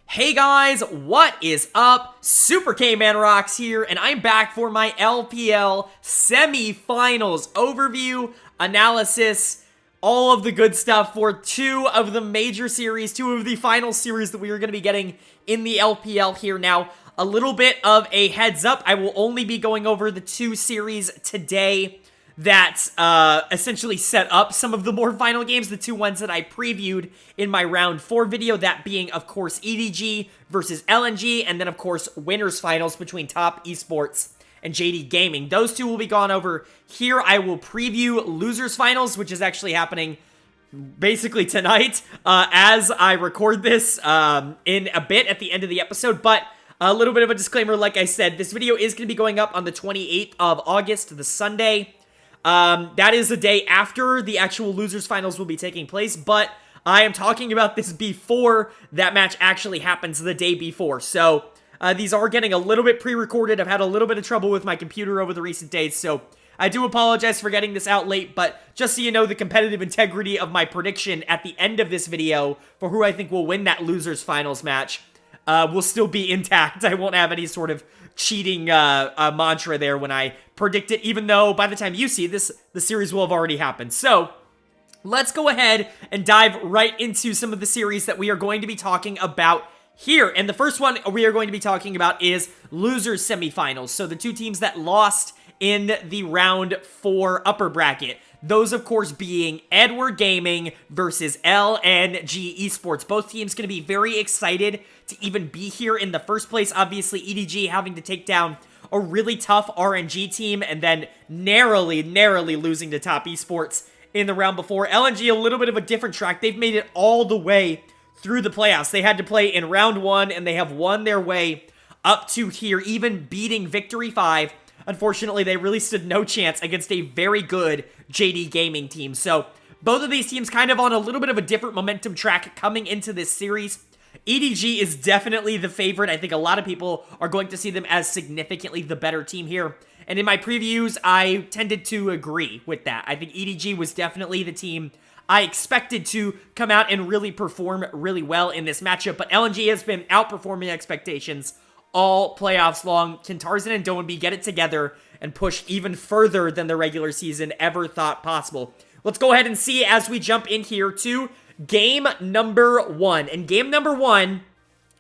Hey guys, what is up? SuperKmanrocks here, and I'm back for my LPL Semifinals overview, analysis, all of the good stuff for two of the major series, two of the final series that we are going to be getting in the LPL here. Now, a little bit of a heads up, I will only be going over the two series today that essentially set up some of the more final games, the two ones that I previewed in my round 4 video, that being, of course, EDG versus LNG, and then, of course, winners finals between Top Esports and JD Gaming. Those two will be gone over here. I will preview losers finals, which is actually happening basically tonight as I record this in a bit at the end of the episode, but a little bit of a disclaimer, like I said, this video is going to be going up on the 28th of August, the Sunday. That is the day after the actual losers finals will be taking place, but I am talking about this before that match actually happens, the day before. So, these are getting a little bit pre-recorded. I've had a little bit of trouble with my computer over the recent days, so I do apologize for getting this out late, but just so you know, the competitive integrity of my prediction at the end of this video for who I think will win that losers finals match will still be intact. I won't have any sort of cheating mantra there when I predict it, even though by the time you see this, the series will have already happened. So, let's go ahead and dive right into some of the series that we are going to be talking about here. And the first one we are going to be talking about is losers semifinals. So, the two teams that lost in the round 4 upper bracket. Those, of course, being Edward Gaming versus LNG Esports. Both teams going to be very excited to even be here in the first place. Obviously, EDG having to take down a really tough RNG team and then narrowly losing to Top Esports in the round before. LNG, a little bit of a different track. They've made it all the way through the playoffs. They had to play in round 1, and they have won their way up to here, even beating Victory 5. Unfortunately, they really stood no chance against a very good JD Gaming team. So, both of these teams kind of on a little bit of a different momentum track coming into this series. EDG is definitely the favorite. I think a lot of people are going to see them as significantly the better team here. And in my previews, I tended to agree with that. I think EDG was definitely the team I expected to come out and really perform really well in this matchup. But LNG has been outperforming expectations all playoffs long. Can Tarzan and Doanby get it together and push even further than the regular season ever thought possible? Let's go ahead and see as we jump in here to game number 1. And game number 1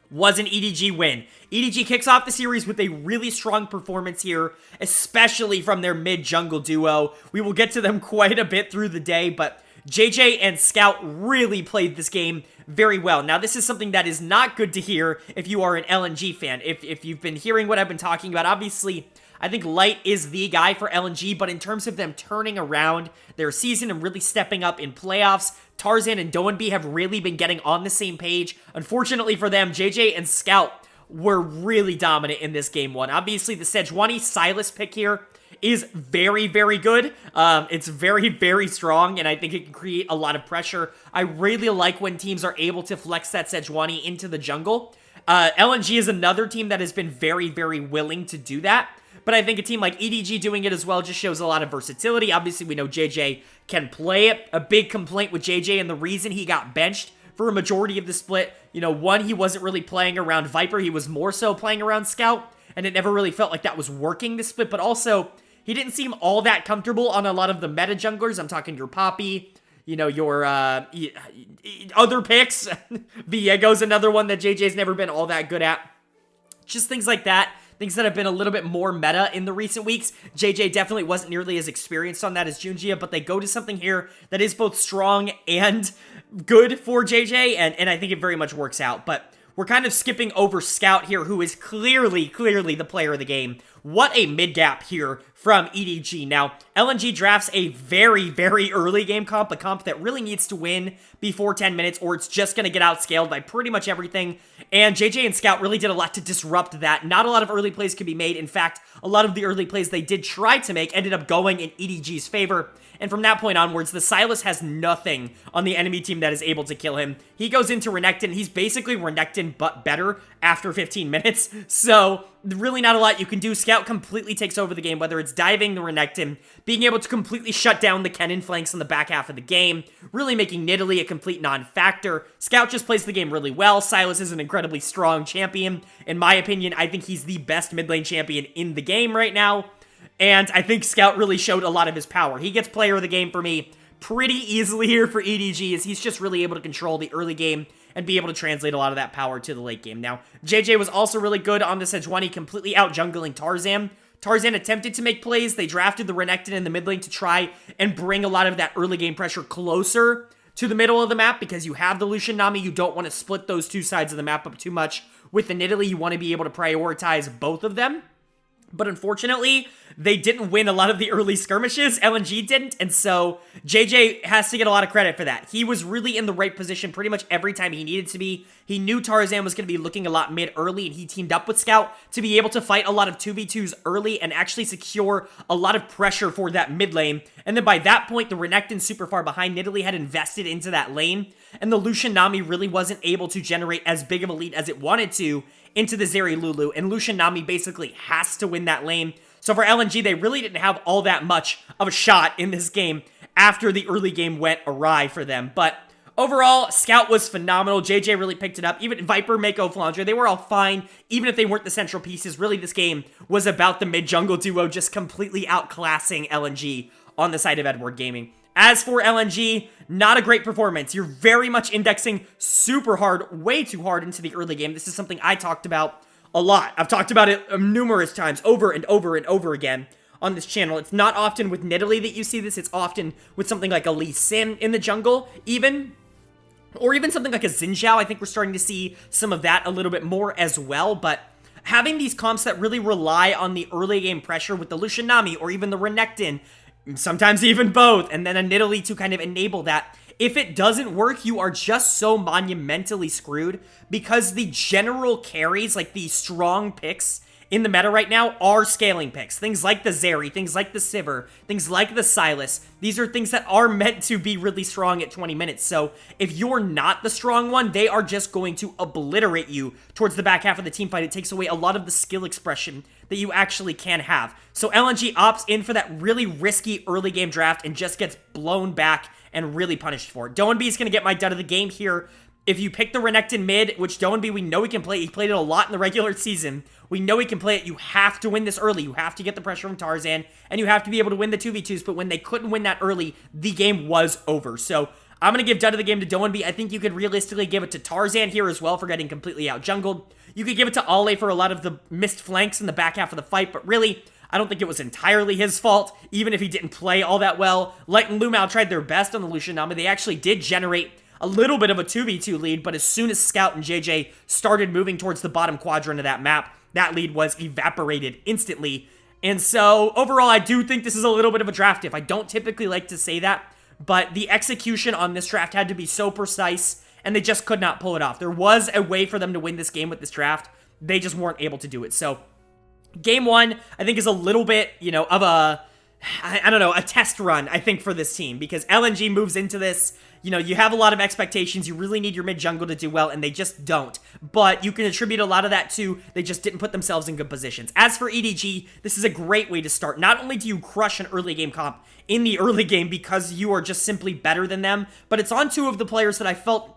was an EDG win. EDG kicks off the series with a really strong performance here, especially from their mid-jungle duo. We will get to them quite a bit through the day, but JJ and Scout really played this game very well. Now, this is something that is not good to hear if you are an LNG fan. If you've been hearing what I've been talking about, obviously, I think Light is the guy for LNG, but in terms of them turning around their season and really stepping up in playoffs, Tarzan and Doanby have really been getting on the same page. Unfortunately for them, JJ and Scout were really dominant in this game 1. Obviously, the Sejuani Silas pick here is very, very good. It's very, very strong, and I think it can create a lot of pressure. I really like when teams are able to flex that Sejuani into the jungle. LNG is another team that has been very, very willing to do that, but I think a team like EDG doing it as well just shows a lot of versatility. Obviously, we know JJ can play it. A big complaint with JJ, and the reason he got benched for a majority of the split, you know, one, he wasn't really playing around Viper. He was more so playing around Scout, and it never really felt like that was working this split, but also he didn't seem all that comfortable on a lot of the meta junglers. I'm talking your Poppy, you know, your other picks. Viego's another one that JJ's never been all that good at. Just things like that. Things that have been a little bit more meta in the recent weeks. JJ definitely wasn't nearly as experienced on that as Junjia, but they go to something here that is both strong and good for JJ, and I think it very much works out. But we're kind of skipping over Scout here, who is clearly the player of the game. What a mid-gap here from EDG. Now, LNG drafts a very, very early game comp, a comp that really needs to win before 10 minutes, or it's just going to get outscaled by pretty much everything. And JJ and Scout really did a lot to disrupt that. Not a lot of early plays could be made. In fact, a lot of the early plays they did try to make ended up going in EDG's favor. And from that point onwards, the Silas has nothing on the enemy team that is able to kill him. He goes into Renekton. He's basically Renekton, but better after 15 minutes. So really not a lot you can do. Scout completely takes over the game, whether it's diving the Renekton, being able to completely shut down the Kennen flanks in the back half of the game, really making Nidalee a complete non-factor. Scout just plays the game really well. Sylas is an incredibly strong champion. In my opinion, I think he's the best mid lane champion in the game right now, and I think Scout really showed a lot of his power. He gets player of the game for me pretty easily here for EDG, as he's just really able to control the early game and be able to translate a lot of that power to the late game. Now, JJ was also really good on the Sejuani, completely out-jungling Tarzan. Tarzan attempted to make plays. They drafted the Renekton in the mid lane to try and bring a lot of that early game pressure closer to the middle of the map, because you have the Lucian Nami. You don't want to split those two sides of the map up too much. With the Nidalee, you want to be able to prioritize both of them. But unfortunately, they didn't win a lot of the early skirmishes. LNG didn't, and so JJ has to get a lot of credit for that. He was really in the right position pretty much every time he needed to be. He knew Tarzan was going to be looking a lot mid early, and he teamed up with Scout to be able to fight a lot of 2v2s early and actually secure a lot of pressure for that mid lane. And then by that point, the Renekton super far behind. Nidalee had invested into that lane, and the Lucian Nami really wasn't able to generate as big of a lead as it wanted to into the Zeri Lulu, and Lucian Nami basically has to win that lane. So for LNG, they really didn't have all that much of a shot in this game after the early game went awry for them. But overall, Scout was phenomenal. JJ really picked it up. Even Viper, Mako, Flandre, they were all fine, even if they weren't the central pieces. Really, this game was about the mid-jungle duo just completely outclassing LNG on the side of Edward Gaming. As for LNG, not a great performance. You're very much indexing super hard, way too hard into the early game. This is something I talked about a lot. I've talked about it numerous times, over and over and over again on this channel. It's not often with Nidalee that you see this. It's often with something like a Lee Sin in the jungle, or even something like a Xin Zhao. I think we're starting to see some of that a little bit more as well, but having these comps that really rely on the early game pressure with the Lucian Nami or even the Renekton, sometimes even both, and then a Nidalee to kind of enable that. If it doesn't work, you are just so monumentally screwed, because the general carries, like the strong picks in the meta right now, are scaling picks. Things like the Zeri, things like the Sivir, things like the Sylas. These are things that are meant to be really strong at 20 minutes. So if you're not the strong one, they are just going to obliterate you towards the back half of the team fight. It takes away a lot of the skill expression that you actually can have. So LNG opts in for that really risky early game draft and just gets blown back and really punished for it. Doanby is going to get my dud of the game here. If you pick the Renekton mid, which Doanby, we know he can play. He played it a lot in the regular season. We know he can play it. You have to win this early. You have to get the pressure from Tarzan, and you have to be able to win the 2v2s. But when they couldn't win that early, the game was over. So I'm going to give dud of the game to Doanby. I think you could realistically give it to Tarzan here as well for getting completely out-jungled. You could give it to Ale for a lot of the missed flanks in the back half of the fight, but really, I don't think it was entirely his fault, even if he didn't play all that well. Light and Lumao tried their best on the Lucian Nami. They actually did generate a little bit of a 2v2 lead, but as soon as Scout and JJ started moving towards the bottom quadrant of that map, that lead was evaporated instantly. And so, overall, I do think this is a little bit of a draft diff. I don't typically like to say that, but the execution on this draft had to be so precise, and they just could not pull it off. There was a way for them to win this game with this draft. They just weren't able to do it. So, game one, I think, is a little bit, of a, I don't know, a test run, I think, for this team, because LNG moves into this. You have a lot of expectations. You really need your mid-jungle to do well, and they just don't. But you can attribute a lot of that to they just didn't put themselves in good positions. As for EDG, this is a great way to start. Not only do you crush an early game comp in the early game because you are just simply better than them, but it's on two of the players that I felt,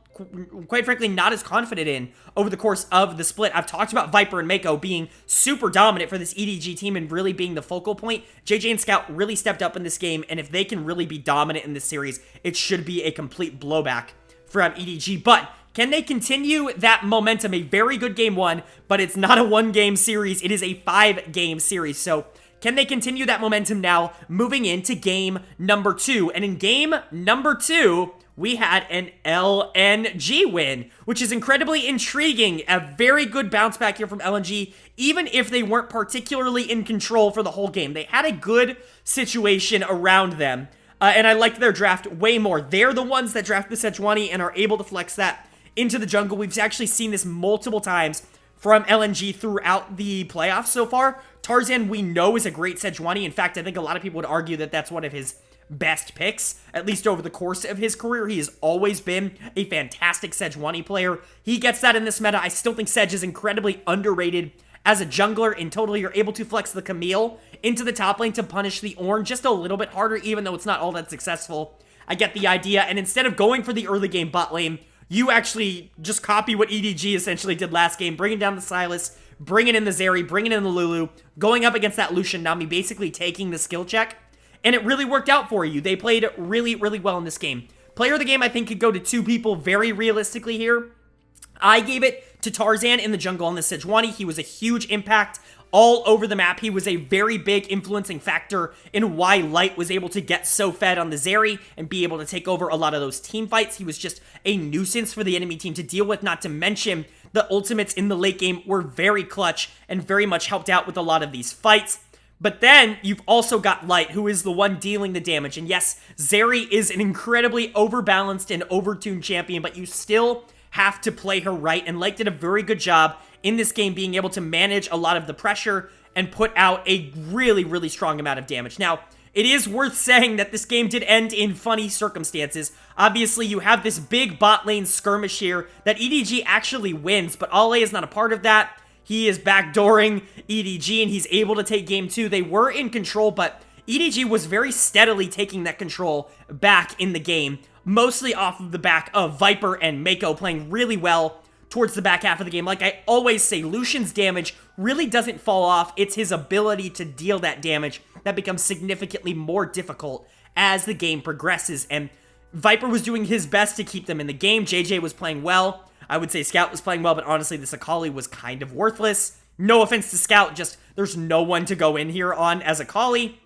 quite frankly, not as confident in over the course of the split. I've talked about Viper and Mako being super dominant for this EDG team and really being the focal point. JJ and Scout really stepped up in this game, and if they can really be dominant in this series, it should be a complete blowback from EDG. But can they continue that momentum? A very good game one, but it's not a one-game series. It is a 5-game series. So can they continue that momentum now moving into game number 2? And in game number 2, we had an LNG win, which is incredibly intriguing. A very good bounce back here from LNG, even if they weren't particularly in control for the whole game. They had a good situation around them, and I liked their draft way more. They're the ones that draft the Sejuani and are able to flex that into the jungle. We've actually seen this multiple times from LNG throughout the playoffs so far. Tarzan, we know, is a great Sejuani. In fact, I think a lot of people would argue that that's one of his best picks, at least over the course of his career. He has always been a fantastic Sejuani player. He gets that in this meta. I still think Sej is incredibly underrated as a jungler in total, you're able to flex the Camille into the top lane to punish the Ornn just a little bit harder, even though it's not all that successful. I get the idea, and instead of going for the early game bot lane, you actually just copy what EDG essentially did last game, bringing down the Sylas, bringing in the Zeri, bringing in the Lulu, going up against that Lucian Nami, basically taking the skill check, and it really worked out for you. They played really, really well in this game. Player of the game, I think, could go to 2 people very realistically here. I gave it to Tarzan in the jungle on the Sejuani. He was a huge impact all over the map. He was a very big influencing factor in why Light was able to get so fed on the Zeri and be able to take over a lot of those team fights. He was just a nuisance for the enemy team to deal with, not to mention the ultimates in the late game were very clutch and very much helped out with a lot of these fights. But then you've also got Light, who is the one dealing the damage. And yes, Zeri is an incredibly overbalanced and overtuned champion, but you still have to play her right, and Light did a very good job in this game being able to manage a lot of the pressure and put out a really, really strong amount of damage. Now, it is worth saying that this game did end in funny circumstances. Obviously, you have this big bot lane skirmish here that EDG actually wins, but Ale is not a part of that. He is backdooring EDG, and he's able to take game 2. They were in control, but EDG was very steadily taking that control back in the game, mostly off of the back of Viper and Mako playing really well towards the back half of the game. Like I always say, Lucian's damage really doesn't fall off. It's his ability to deal that damage that becomes significantly more difficult as the game progresses. And Viper was doing his best to keep them in the game. JJ was playing well. I would say Scout was playing well, but honestly, this Akali was kind of worthless. No offense to Scout, just there's no one to go in here on as Akali.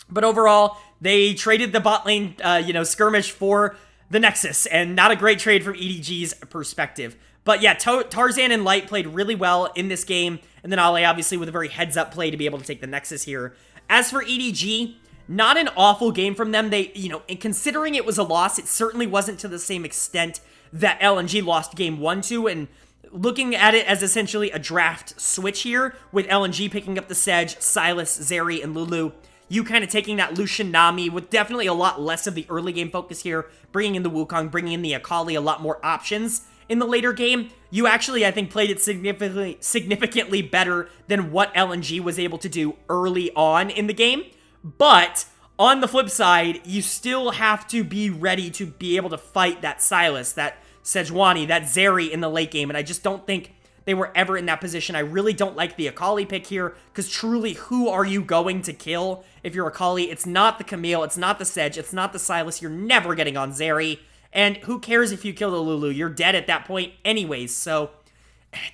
But overall, they traded the bot lane, skirmish for the Nexus, and not a great trade from EDG's perspective. But yeah, Tarzan and Light played really well in this game, and then Ale obviously with a very heads-up play to be able to take the Nexus here. As for EDG, not an awful game from them. They, and considering it was a loss, it certainly wasn't to the same extent that LNG lost game 1 to, and looking at it as essentially a draft switch here, with LNG picking up the Sedge, Sylas, Zeri, and Lulu, you kind of taking that Lucian Nami with definitely a lot less of the early game focus here, bringing in the Wukong, bringing in the Akali, a lot more options in the later game. You actually, I think, played it significantly better than what LNG was able to do early on in the game. But on the flip side, you still have to be ready to be able to fight that Sylas, that Sejuani, that Zeri in the late game, and I just don't think they were ever in that position. I really don't like the Akali pick here, because truly, who are you going to kill if you're Akali? It's not the Camille, it's not the Sedge, it's not the Sylas. You're never getting on Zeri, and who cares if you kill the Lulu? You're dead at that point anyways, so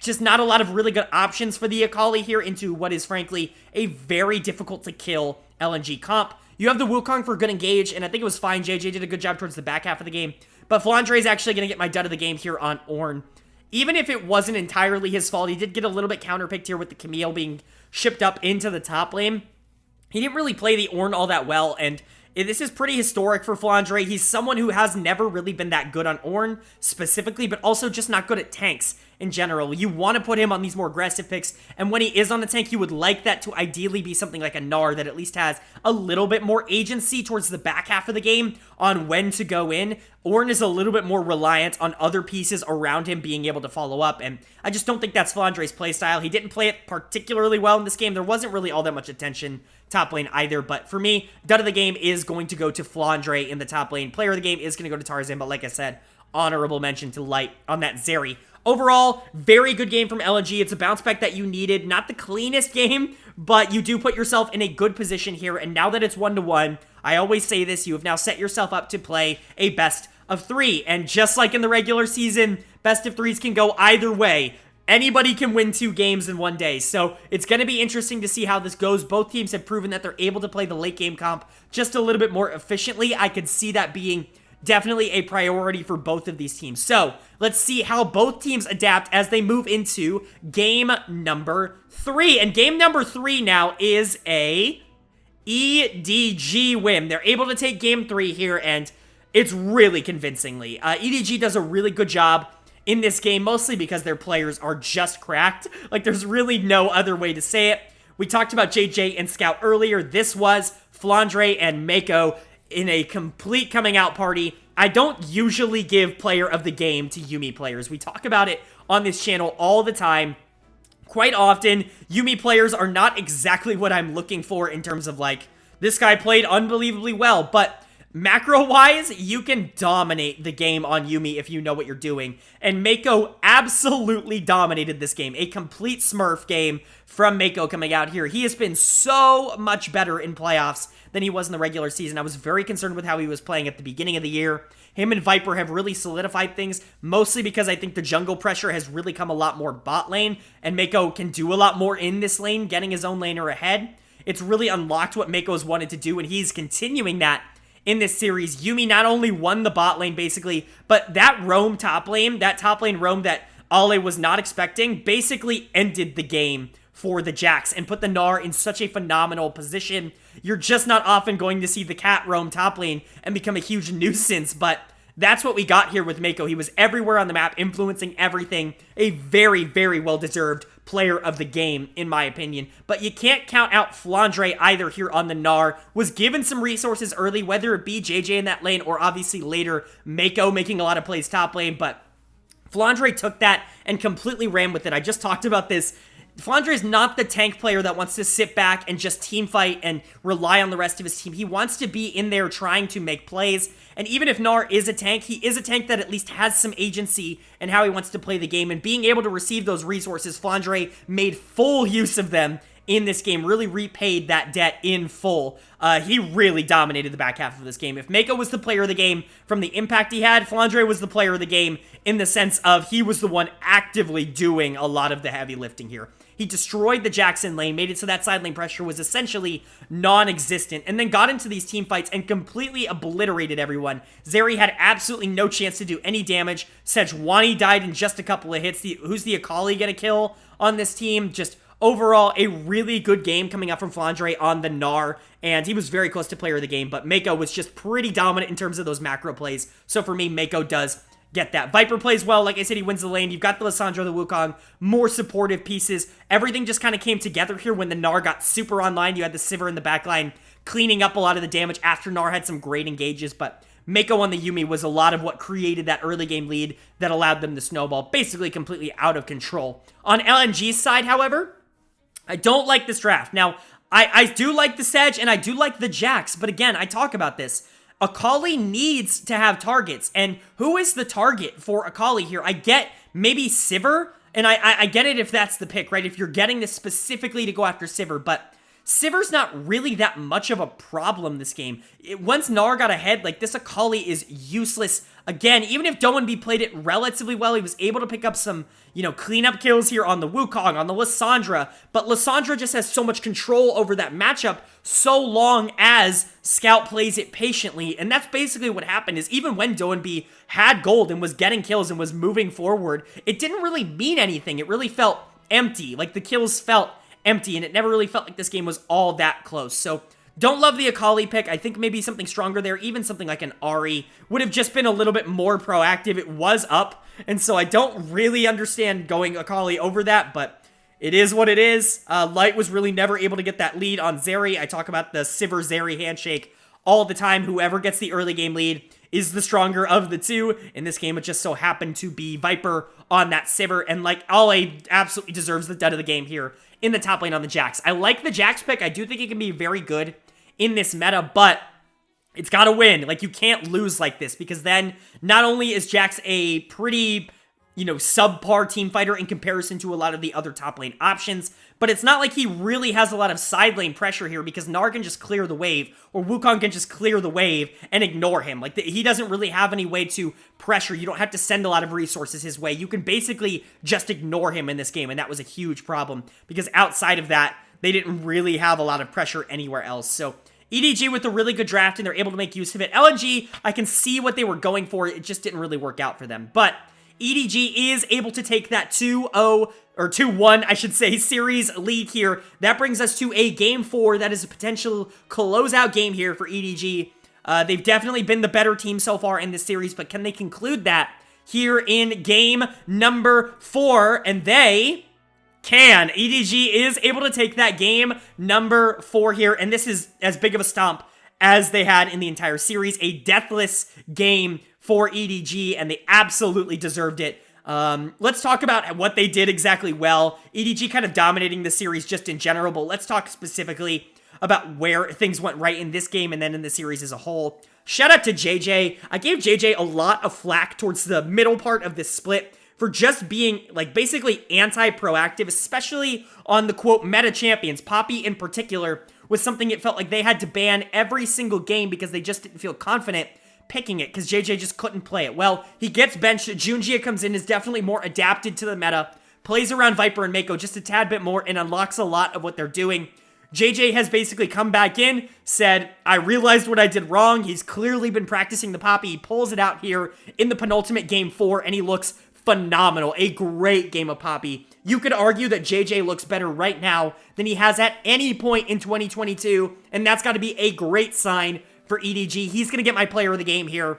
just not a lot of really good options for the Akali here into what is, frankly, a very difficult to kill LNG comp. You have the Wukong for good engage, and I think it was fine. JJ did a good job towards the back half of the game, but Flandre is actually going to get my dud of the game here on Ornn. Even if it wasn't entirely his fault, he did get a little bit counterpicked here with the Camille being shipped up into the top lane. He didn't really play the Ornn all that well, and this is pretty historic for Flandre. He's someone who has never really been that good on Ornn specifically, but also just not good at tanks in general. You want to put him on these more aggressive picks, and when he is on the tank, you would like that to ideally be something like a Gnar that at least has a little bit more agency towards the back half of the game on when to go in. Ornn is a little bit more reliant on other pieces around him being able to follow up, and I just don't think that's Flandre's playstyle. He didn't play it particularly well in this game. There wasn't really all that much attention top lane either, but for me, dud of the game is going to go to Flandre in the top lane. Player of the game is going to go to Tarzan, but like I said, honorable mention to Light on that Zeri. Overall, very good game from LNG. It's a bounce back that you needed. Not the cleanest game, but you do put yourself in a good position here, and now that it's 1-1, I always say this, you have now set yourself up to play a best of 3, and just like in the regular season, best of 3s can go either way. Anybody can win 2 games in one day, so it's going to be interesting to see how this goes. Both teams have proven that they're able to play the late game comp just a little bit more efficiently. I could see that being definitely a priority for both of these teams. So let's see how both teams adapt as they move into game number 3. And game number 3 now is a EDG win. They're able to take game 3 here, and it's really convincingly. EDG does a really good job in this game, mostly because their players are just cracked. Like, there's really no other way to say it. We talked about JJ and Scout earlier. This was Flandre and Mako in a complete coming out party. I don't usually give player of the game to Yuumi players. We talk about it on this channel all the time. quite often, Yuumi players are not exactly what I'm looking for in terms of, like, this guy played unbelievably well, but macro-wise, you can dominate the game on Yuumi if you know what you're doing, and Mako absolutely dominated this game. A complete smurf game from Mako coming out here. He has been so much better in playoffs than he was in the regular season. I was very concerned with how he was playing at the beginning of the year. Him and Viper have really solidified things, mostly because I think the jungle pressure has really come a lot more bot lane, and Mako can do a lot more in this lane, getting his own laner ahead. It's really unlocked what Mako's wanted to do, and he's continuing that in this series. Yuumi not only won the bot lane, basically, but that roam top lane, that top lane roam that Ale was not expecting, basically ended the game for the Jax and put the Gnar in such a phenomenal position. You're just not often going to see the cat roam top lane and become a huge nuisance, but that's what we got here with Mako. He was everywhere on the map, influencing everything. A very, very well-deserved player of the game, in my opinion. But you can't count out Flandre either here on the Gnar. Was given some resources early, whether it be JJ in that lane or obviously later Mako making a lot of plays top lane, but Flandre took that and completely ran with it. I just talked about this. Flandre is not the tank player that wants to sit back and just team fight and rely on the rest of his team. He wants to be in there trying to make plays. And even if Gnar is a tank, he is a tank that at least has some agency in how he wants to play the game. And being able to receive those resources, Flandre made full use of them in this game, really repaid that debt in full. He really dominated the back half of this game. If Mako was the player of the game from the impact he had, Flandre was the player of the game in the sense of he was the one actively doing a lot of the heavy lifting here. He destroyed the Jackson lane, made it so that side lane pressure was essentially non-existent, and then got into these team fights and completely obliterated everyone. Zeri had absolutely no chance to do any damage. Sejuani died in just a couple of hits. Who's the Akali gonna kill on this team? Just overall, a really good game coming up from Flandre on the Gnar, and he was very close to player of the game, but Mako was just pretty dominant in terms of those macro plays. So for me, Mako does get that. Viper plays well. Like I said, he wins the lane. You've got the Lissandra, the Wukong, more supportive pieces. Everything just kind of came together here when the Gnar got super online. You had the Sivir in the backline cleaning up a lot of the damage after Gnar had some great engages, but Mako on the Yuumi was a lot of what created that early game lead that allowed them to snowball, basically completely out of control. On LNG's side, however, I don't like this draft. Now, I do like the Sedge, and I do like the Jax, but again, I talk about this. Akali needs to have targets, and who is the target for Akali here? I get maybe Sivir, and I get it if that's the pick, right? If you're getting this specifically to go after Sivir, but Sivir's not really that much of a problem this game. Once Gnar got ahead, like, this Akali is useless. Again, even if Doinb played it relatively well, he was able to pick up some, cleanup kills here on the Wukong, on the Lissandra, but Lissandra just has so much control over that matchup so long as Scout plays it patiently, and that's basically what happened, is even when Doinb had gold and was getting kills and was moving forward, it didn't really mean anything. It really felt empty. Like, the kills felt empty, and it never really felt like this game was all that close. So don't love the Akali pick. I think maybe something stronger there, even something like an Ahri, would have just been a little bit more proactive. It was up, and so I don't really understand going Akali over that, but it is what it is. Light was really never able to get that lead on Zeri. I talk about the Sivir-Zeri handshake all the time. Whoever gets the early game lead is the stronger of the two. In this game, it just so happened to be Viper on that Sivir, and like, Ale absolutely deserves the dud of the game here in the top lane on the Jax. I like the Jax pick. I do think it can be very good in this meta, but it's got to win. Like, you can't lose like this, because then not only is Jax a pretty, subpar team fighter in comparison to a lot of the other top lane options, but it's not like he really has a lot of side lane pressure here, because Gnar can just clear the wave, or Wukong can just clear the wave and ignore him. Like, he doesn't really have any way to pressure. You don't have to send a lot of resources his way. You can basically just ignore him in this game, and that was a huge problem, because outside of that, they didn't really have a lot of pressure anywhere else. So EDG with a really good draft, and they're able to make use of it. LNG, I can see what they were going for. It just didn't really work out for them. But EDG is able to take that 2-0, or 2-1, I should say, series lead here. That brings us to a Game 4 that is a potential closeout game here for EDG. They've definitely been the better team so far in this series, but can they conclude that here in Game number 4? And they can. EDG is able to take that Game number 4 here, and this is as big of a stomp as they had in the entire series. A deathless game for EDG, and they absolutely deserved it. Let's talk about what they did exactly well. EDG kind of dominating the series just in general, but let's talk specifically about where things went right in this game and then in the series as a whole. Shout out to JJ. I gave JJ a lot of flack towards the middle part of this split for just being, like, basically anti-proactive, especially on the, quote, meta champions. Poppy, in particular, was something it felt like they had to ban every single game because they just didn't feel confident picking it because JJ just couldn't play it. Well, he gets benched. Junjia comes in, is definitely more adapted to the meta, plays around Viper and Mako just a tad bit more, and unlocks a lot of what they're doing. JJ has basically come back in, said, I realized what I did wrong. He's clearly been practicing the Poppy. He pulls it out here in the penultimate game 4, and he looks phenomenal. A great game of Poppy. You could argue that JJ looks better right now than he has at any point in 2022, and that's got to be a great sign for EDG. He's going to get my player of the game here.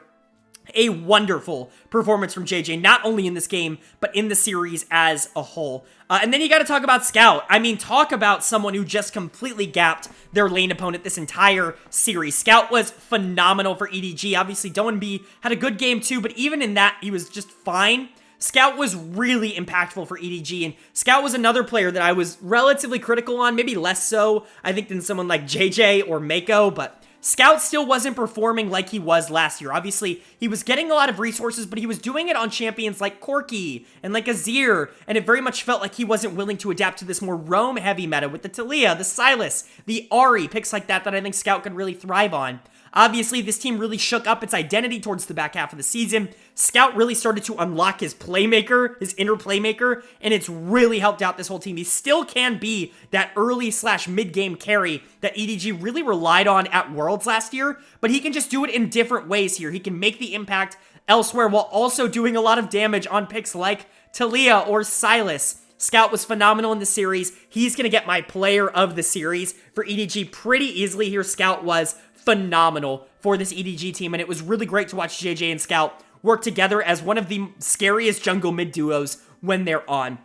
A wonderful performance from JJ, not only in this game, but in the series as a whole. And then you got to talk about Scout. I mean, talk about someone who just completely gapped their lane opponent this entire series. Scout was phenomenal for EDG. Obviously, Doanby had a good game too, but even in that, he was just fine. Scout was really impactful for EDG, and Scout was another player that I was relatively critical on, maybe less so, I think, than someone like JJ or Mako, but Scout still wasn't performing like he was last year. Obviously, he was getting a lot of resources, but he was doing it on champions like Corki and like Azir, and it very much felt like he wasn't willing to adapt to this more roam-heavy meta with the Taliyah, the Sylas, the Ahri, picks like that I think Scout could really thrive on. Obviously, this team really shook up its identity towards the back half of the season. Scout really started to unlock his playmaker, his inner playmaker, and it's really helped out this whole team. He still can be that early/mid-game carry that EDG really relied on at Worlds last year, but he can just do it in different ways here. He can make the impact elsewhere while also doing a lot of damage on picks like Taliyah or Sylas. Scout was phenomenal in the series. He's going to get my player of the series for EDG pretty easily here. Scout was phenomenal for this EDG team, and it was really great to watch JJ and Scout work together as one of the scariest jungle mid duos when they're on.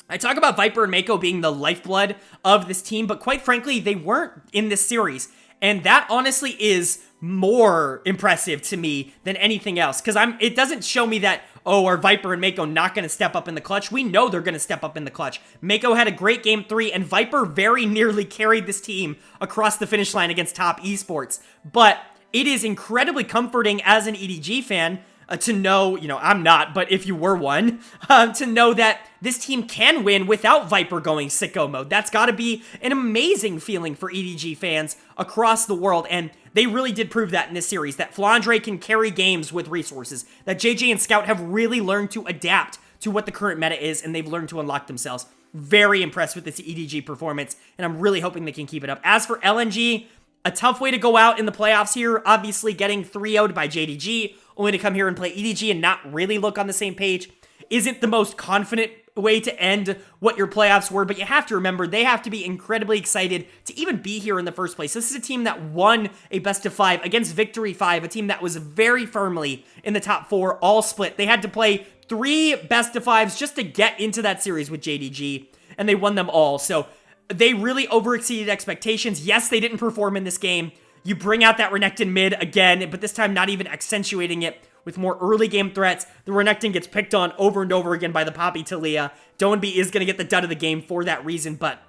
I talk about Viper and Mako being the lifeblood of this team, but quite frankly, they weren't in this series, and that honestly is more impressive to me than anything else, because it doesn't show me that, oh, are Viper and Mako not going to step up in the clutch? We know they're going to step up in the clutch. Mako had a great game 3, and Viper very nearly carried this team across the finish line against top esports. But it is incredibly comforting as an EDG fan to know, I'm not, but if you were one, to know that this team can win without Viper going sicko mode. That's got to be an amazing feeling for EDG fans across the world, and they really did prove that in this series, that Flandre can carry games with resources, that JJ and Scout have really learned to adapt to what the current meta is, and they've learned to unlock themselves. Very impressed with this EDG performance, and I'm really hoping they can keep it up. As for LNG, a tough way to go out in the playoffs here, obviously getting 3-0'd by JDG, only to come here and play EDG and not really look on the same page, isn't the most confident way to end what your playoffs were, but you have to remember they have to be incredibly excited to even be here in the first place. This is a team that won a best of 5 against Victory 5, a team that was very firmly in the top 4, all split. They had to play 3 best of 5s just to get into that series with JDG, and they won them all. So they really overexceeded expectations. Yes, they didn't perform in this game. You bring out that Renekton mid again, but this time not even accentuating it with more early game threats. The Renekton gets picked on over and over again by the Poppy Taliyah. Doanby is going to get the dud of the game for that reason, but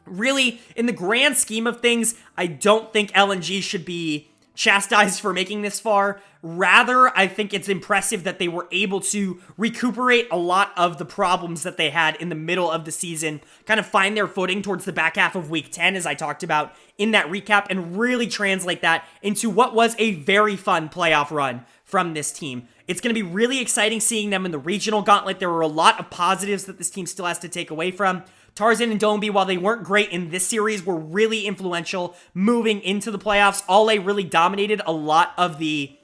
really, in the grand scheme of things, I don't think LNG should be chastised for making this far. Rather, I think it's impressive that they were able to recuperate a lot of the problems that they had in the middle of the season, kind of find their footing towards the back half of week 10, as I talked about in that recap, and really translate that into what was a very fun playoff run from this team. It's going to be really exciting seeing them in the regional gauntlet. There were a lot of positives that this team still has to take away from. Tarzan and Doanby, while they weren't great in this series, were really influential moving into the playoffs. Ale really dominated a lot of the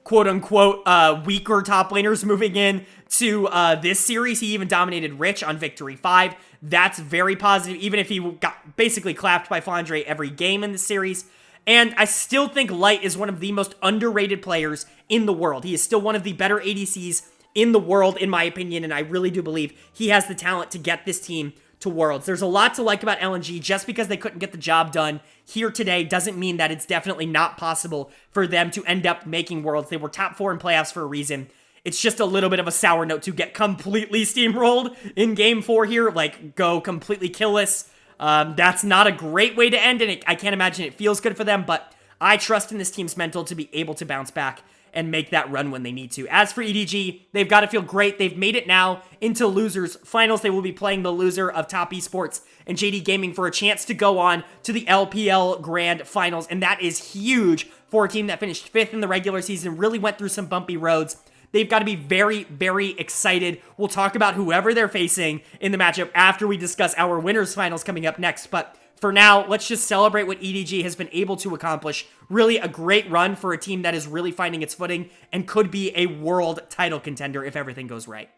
quote-unquote weaker top laners moving in to this series. He even dominated Rich on Victory 5. That's very positive, even if he got basically clapped by Flandre every game in this series. And I still think Light is one of the most underrated players in the world. He is still one of the better ADCs in the world, in my opinion, and I really do believe he has the talent to get this team to Worlds. There's a lot to like about LNG. Just because they couldn't get the job done here today doesn't mean that it's definitely not possible for them to end up making Worlds. They were top 4 in playoffs for a reason. it's just a little bit of a sour note to get completely steamrolled in Game 4 here, like go completely killless. That's not a great way to end, and I can't imagine it feels good for them, but I trust in this team's mental to be able to bounce back and make that run when they need to. As for EDG, they've got to feel great. They've made it now into losers finals. They will be playing the loser of Top Esports and JD Gaming for a chance to go on to the LPL Grand Finals, and that is huge for a team that finished 5th in the regular season, really went through some bumpy roads. They've got to be very, very excited. We'll talk about whoever they're facing in the matchup after we discuss our winners finals coming up next, but for now, let's just celebrate what EDG has been able to accomplish. Really a great run for a team that is really finding its footing and could be a world title contender if everything goes right.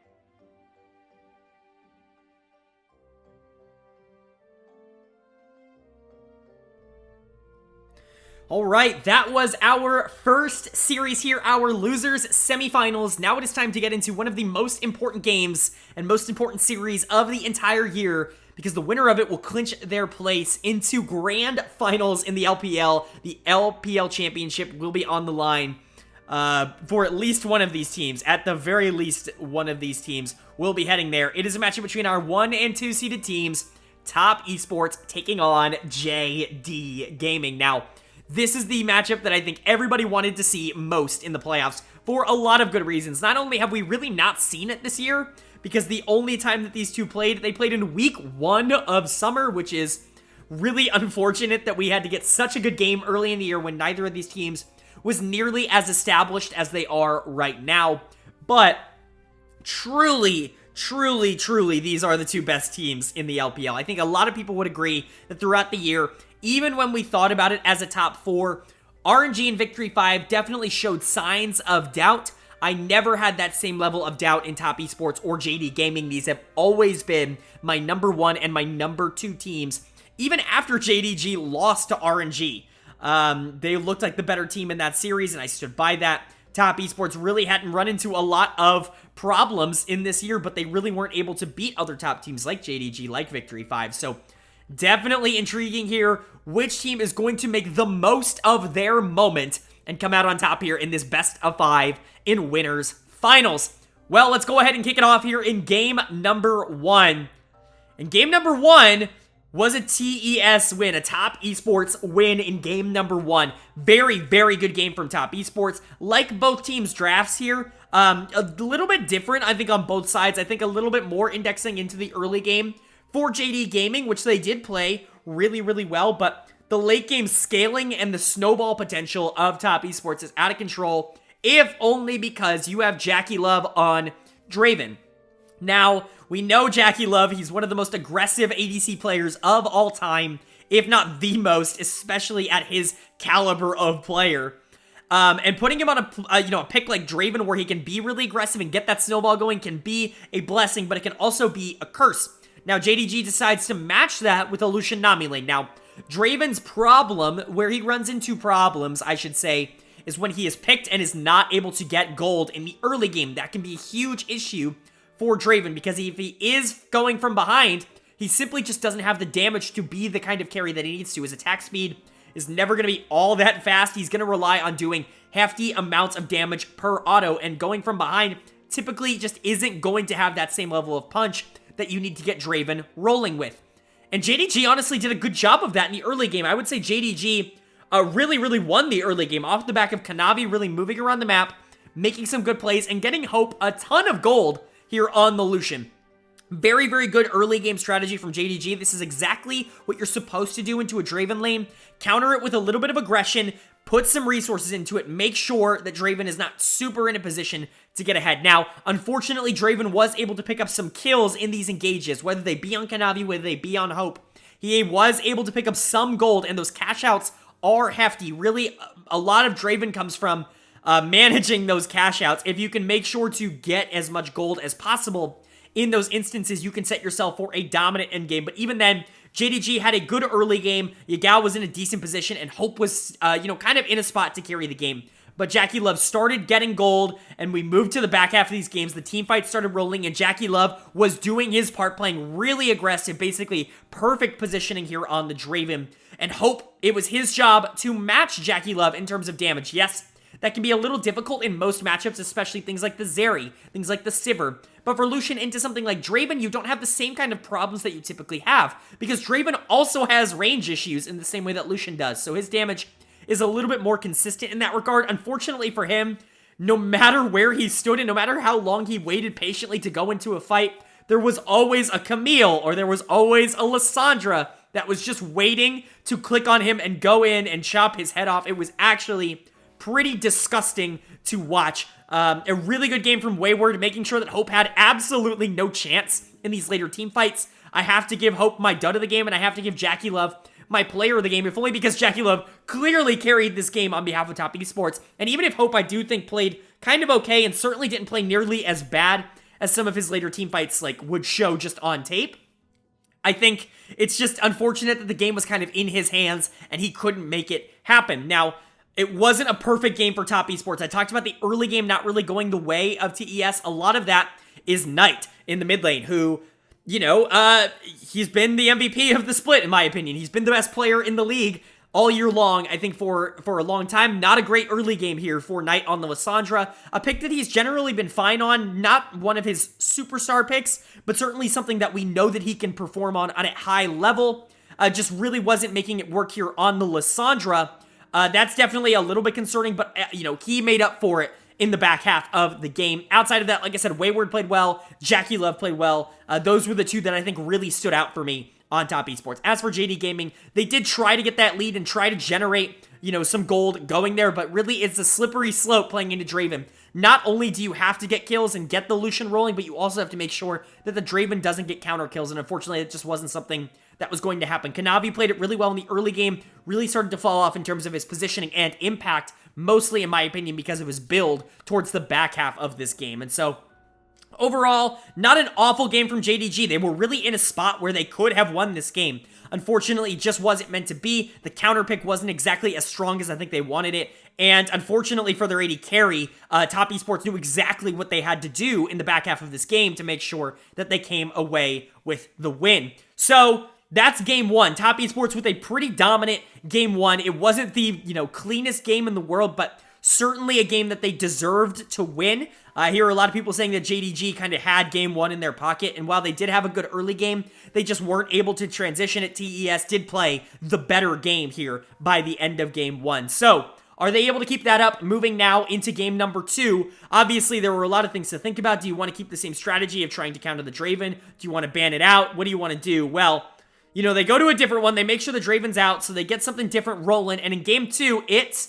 All right, that was our first series here, our losers semifinals. Now it is time to get into one of the most important games and most important series of the entire year, because the winner of it will clinch their place into grand finals in the LPL. The LPL championship will be on the line for at least one of these teams. At the very least, one of these teams will be heading there. It is a matchup between our 1 and 2 seeded teams, Top Esports taking on JD Gaming. Now, this is the matchup that I think everybody wanted to see most in the playoffs for a lot of good reasons. Not only have we really not seen it this year, because the only time that these two played, they played in week 1 of summer, which is really unfortunate that we had to get such a good game early in the year when neither of these teams was nearly as established as they are right now. But truly, these are the two best teams in the LPL. I think a lot of people would agree that throughout the year, even when we thought about it as a top 4, RNG and Victory 5 definitely showed signs of doubt. I never had that same level of doubt in Top Esports or JD Gaming. These have always been my number 1 and my number 2 teams. Even after JDG lost to RNG, they looked like the better team in that series, and I stood by that. Top Esports really hadn't run into a lot of problems in this year, but they really weren't able to beat other top teams like JDG, like Victory 5. So definitely intriguing here. Which team is going to make the most of their moment and come out on top here in this best of 5 in winners finals? Well, let's go ahead and kick it off here in game number 1. And game number 1 was a TES win, a Top Esports win in game number 1. Very, very good game from Top Esports. Like both teams' drafts here, a little bit different, I think, on both sides. I think a little bit more indexing into the early game for JD Gaming, which they did play really, really well, but the late game scaling and the snowball potential of Top Esports is out of control, if only because you have Jackie Love on Draven. Now, we know Jackie Love, he's one of the most aggressive ADC players of all time, if not the most, especially at his caliber of player. And putting him on a pick like Draven where he can be really aggressive and get that snowball going can be a blessing, but it can also be a curse. Now, JDG decides to match that with a Lucian Nami lane. Now, Draven's problem, where he runs into problems, I should say, is when he is picked and is not able to get gold in the early game. That can be a huge issue for Draven, because if he is going from behind, he simply just doesn't have the damage to be the kind of carry that he needs to. His attack speed is never going to be all that fast. He's going to rely on doing hefty amounts of damage per auto, and going from behind typically just isn't going to have that same level of punch that you need to get Draven rolling with. And JDG honestly did a good job of that in the early game. I would say JDG really won the early game off the back of Kanavi really moving around the map, making some good plays, and getting Hope a ton of gold here on the Lucian. Very, very good early game strategy from JDG. This is exactly what you're supposed to do into a Draven lane. Counter it with a little bit of aggression, put some resources into it, make sure that Draven is not super in a position to get ahead. Now, unfortunately, Draven was able to pick up some kills in these engages, whether they be on Kanavi, whether they be on Hope. He was able to pick up some gold, and those cash outs are hefty. Really, a lot of Draven comes from managing those cash outs. If you can make sure to get as much gold as possible in those instances, you can set yourself for a dominant endgame. But even then, JDG had a good early game. Yagao was in a decent position, and Hope was, kind of in a spot to carry the game. But Jackie Love started getting gold, and we moved to the back half of these games. The team fight started rolling, and Jackie Love was doing his part, playing really aggressive, basically perfect positioning here on the Draven. And Hope, it was his job to match Jackie Love in terms of damage. Yes, that can be a little difficult in most matchups, especially things like the Zeri, things like the Sivir. But for Lucian into something like Draven, you don't have the same kind of problems that you typically have, because Draven also has range issues in the same way that Lucian does, so his damage is a little bit more consistent in that regard. Unfortunately for him, no matter where he stood and no matter how long he waited patiently to go into a fight, there was always a Camille or there was always a Lissandra that was just waiting to click on him and go in and chop his head off. It was actually pretty disgusting to watch. A really good game from Wayward, making sure that Hope had absolutely no chance in these later team fights. I have to give Hope my dud of the game, and I have to give Jackie Love my player of the game, if only because Jackie Love clearly carried this game on behalf of Top Esports. And even if Hope, I do think, played kind of okay and certainly didn't play nearly as bad as some of his later team fights would show just on tape, I think it's just unfortunate that the game was kind of in his hands and he couldn't make it happen. Now, it wasn't a perfect game for Top Esports. I talked about the early game not really going the way of TES. A lot of that is Knight in the mid lane, who, you know, he's been the MVP of the split, in my opinion. He's been the best player in the league all year long, I think, for a long time. Not a great early game here for Knight on the Lissandra. A pick that he's generally been fine on. Not one of his superstar picks, but certainly something that we know that he can perform on a high level. Just really wasn't making it work here on the Lissandra. That's definitely a little bit concerning, but, you know, he made up for it in the back half of the game. Outside of that, like I said, Wayward played well, Jackie Love played well. Those were the two that I think really stood out for me on Top Esports. As for JD Gaming, they did try to get that lead and try to generate, you know, some gold going there, but really it's a slippery slope playing into Draven. Not only do you have to get kills and get the Lucian rolling, but you also have to make sure that the Draven doesn't get counter kills, and unfortunately it just wasn't something that was going to happen. Kanavi played it really well in the early game, really started to fall off in terms of his positioning and impact, mostly in my opinion because of his build towards the back half of this game. And so overall, not an awful game from JDG. They were really in a spot where they could have won this game. Unfortunately, it just wasn't meant to be. The counter pick wasn't exactly as strong as I think they wanted it. And unfortunately for their AD carry, Top Esports knew exactly what they had to do in the back half of this game to make sure that they came away with the win. So that's game one. Top Esports with a pretty dominant game one. It wasn't the, you know, cleanest game in the world, but certainly a game that they deserved to win. I hear a lot of people saying that JDG kind of had game one in their pocket, and while they did have a good early game, they just weren't able to transition it. TES did play the better game here by the end of game one. So, are they able to keep that up moving now into game number two? Obviously, there were a lot of things to think about. Do you want to keep the same strategy of trying to counter the Draven? Do you want to ban it out? What do you want to do? Well, you know, they go to a different one. They make sure the Draven's out, so they get something different rolling, and in game two, it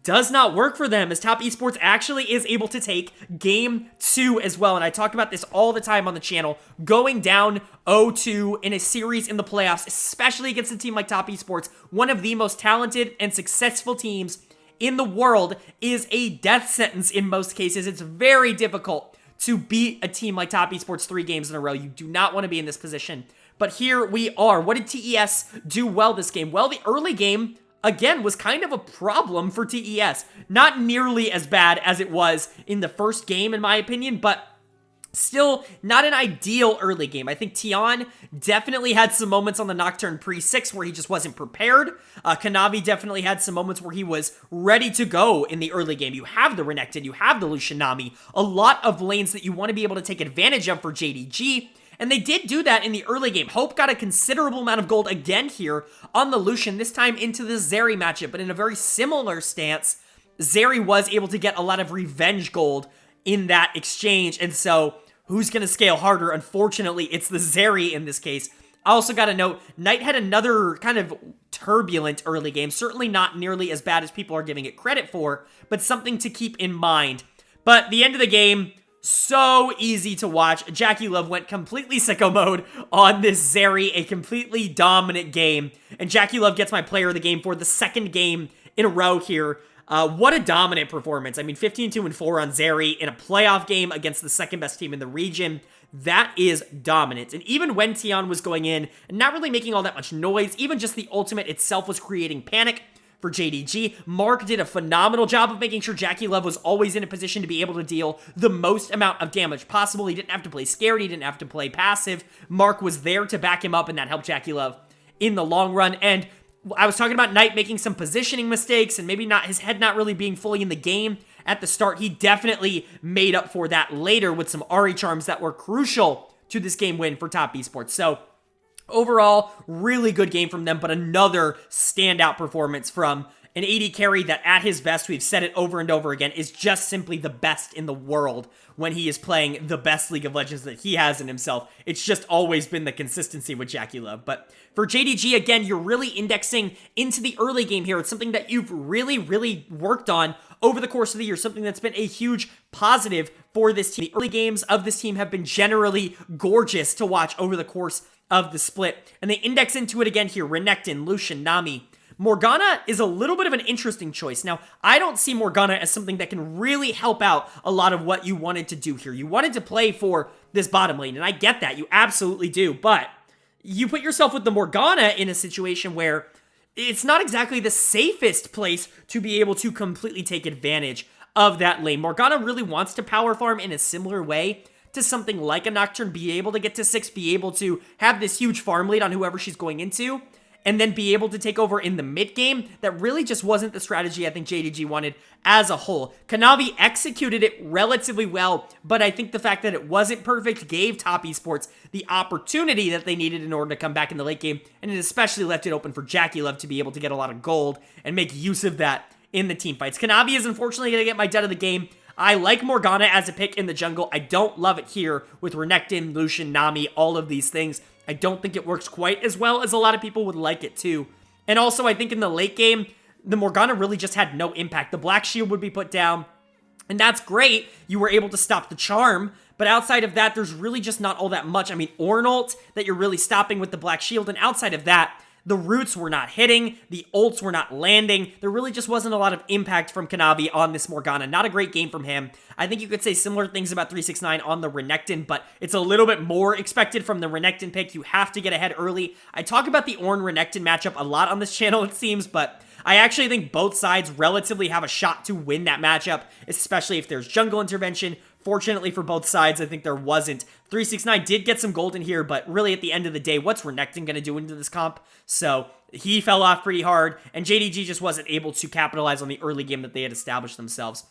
does not work for them, as Top Esports actually is able to take game two as well. And I talk about this all the time on the channel. Going down 0-2 in a series in the playoffs, especially against a team like Top Esports, one of the most talented and successful teams in the world, is a death sentence in most cases. It's very difficult to beat a team like Top Esports 3 games in a row. You do not want to be in this position. But here we are. What did TES do well this game? Well, the early game, again, was kind of a problem for TES. Not nearly as bad as it was in the first game, in my opinion, but still not an ideal early game. I think Tian definitely had some moments on the Nocturne pre-6 where he just wasn't prepared. Kanavi definitely had some moments where he was ready to go in the early game. You have the Renekton, you have the Lucian Nami, a lot of lanes that you want to be able to take advantage of for JDG. And they did do that in the early game. Hope got a considerable amount of gold again here on the Lucian, this time into the Zeri matchup. But in a very similar stance, Zeri was able to get a lot of revenge gold in that exchange. And so, who's going to scale harder? Unfortunately, it's the Zeri in this case. I also got to note, Knight had another kind of turbulent early game. Certainly not nearly as bad as people are giving it credit for, but something to keep in mind. But the end of the game, so easy to watch. Jackie Love went completely sicko mode on this Zeri, a completely dominant game. And Jackie Love gets my player of the game for the second game in a row here. What a dominant performance. I mean, 15-2-4 on Zeri in a playoff game against the second best team in the region. That is dominant. And even when Tian was going in and not really making all that much noise, even just the ultimate itself was creating panic for JDG. Mark did a phenomenal job of making sure Jackie Love was always in a position to be able to deal the most amount of damage possible. He didn't have to play scared. He didn't have to play passive. Mark was there to back him up, and that helped Jackie Love in the long run. And I was talking about Knight making some positioning mistakes and maybe not his head not really being fully in the game at the start. He definitely made up for that later with some Ahri charms that were crucial to this game win for Top Esports. So overall, really good game from them, but another standout performance from an AD carry that at his best, we've said it over and over again, is just simply the best in the world when he is playing the best League of Legends that he has in himself. It's just always been the consistency with JackeyLove. But for JDG, again, you're really indexing into the early game here. It's something that you've really worked on over the course of the year, something that's been a huge positive for this team. The early games of this team have been generally gorgeous to watch over the course of the split. And they index into it again here. Renekton, Lucian, Nami. Morgana is a little bit of an interesting choice. Now, I don't see Morgana as something that can really help out a lot of what you wanted to do here. You wanted to play for this bottom lane, and I get that. You absolutely do, but you put yourself with the Morgana in a situation where it's not exactly the safest place to be able to completely take advantage of that lane. Morgana really wants to power farm in a similar way to something like a Nocturne, be able to get to 6, be able to have this huge farm lead on whoever she's going into, and then be able to take over in the mid game. That really just wasn't the strategy I think JDG wanted as a whole. Kanavi executed it relatively well, but I think the fact that it wasn't perfect gave Top Esports the opportunity that they needed in order to come back in the late game, and it especially left it open for JackeyLove to be able to get a lot of gold and make use of that in the team fights. Kanavi is unfortunately going to get my dud of the game. I like Morgana as a pick in the jungle. I don't love it here with Renekton, Lucian, Nami, all of these things. I don't think it works quite as well as a lot of people would like it to. And also, I think in the late game, the Morgana really just had no impact. The Black Shield would be put down, and that's great. You were able to stop the charm, but outside of that, there's really just not all that much. I mean, Ornult that you're really stopping with the Black Shield, and outside of that, the roots were not hitting, the ults were not landing. There really just wasn't a lot of impact from Kanavi on this Morgana. Not a great game from him. I think you could say similar things about 369 on the Renekton, but it's a little bit more expected from the Renekton pick. You have to get ahead early. I talk about the Ornn-Renekton matchup a lot on this channel, it seems, but I actually think both sides relatively have a shot to win that matchup, especially if there's jungle intervention. Fortunately for both sides, I think there wasn't. 369 did get some gold in here, but really at the end of the day, what's Renekton going to do into this comp? So he fell off pretty hard, and JDG just wasn't able to capitalize on the early game that they had established themselves.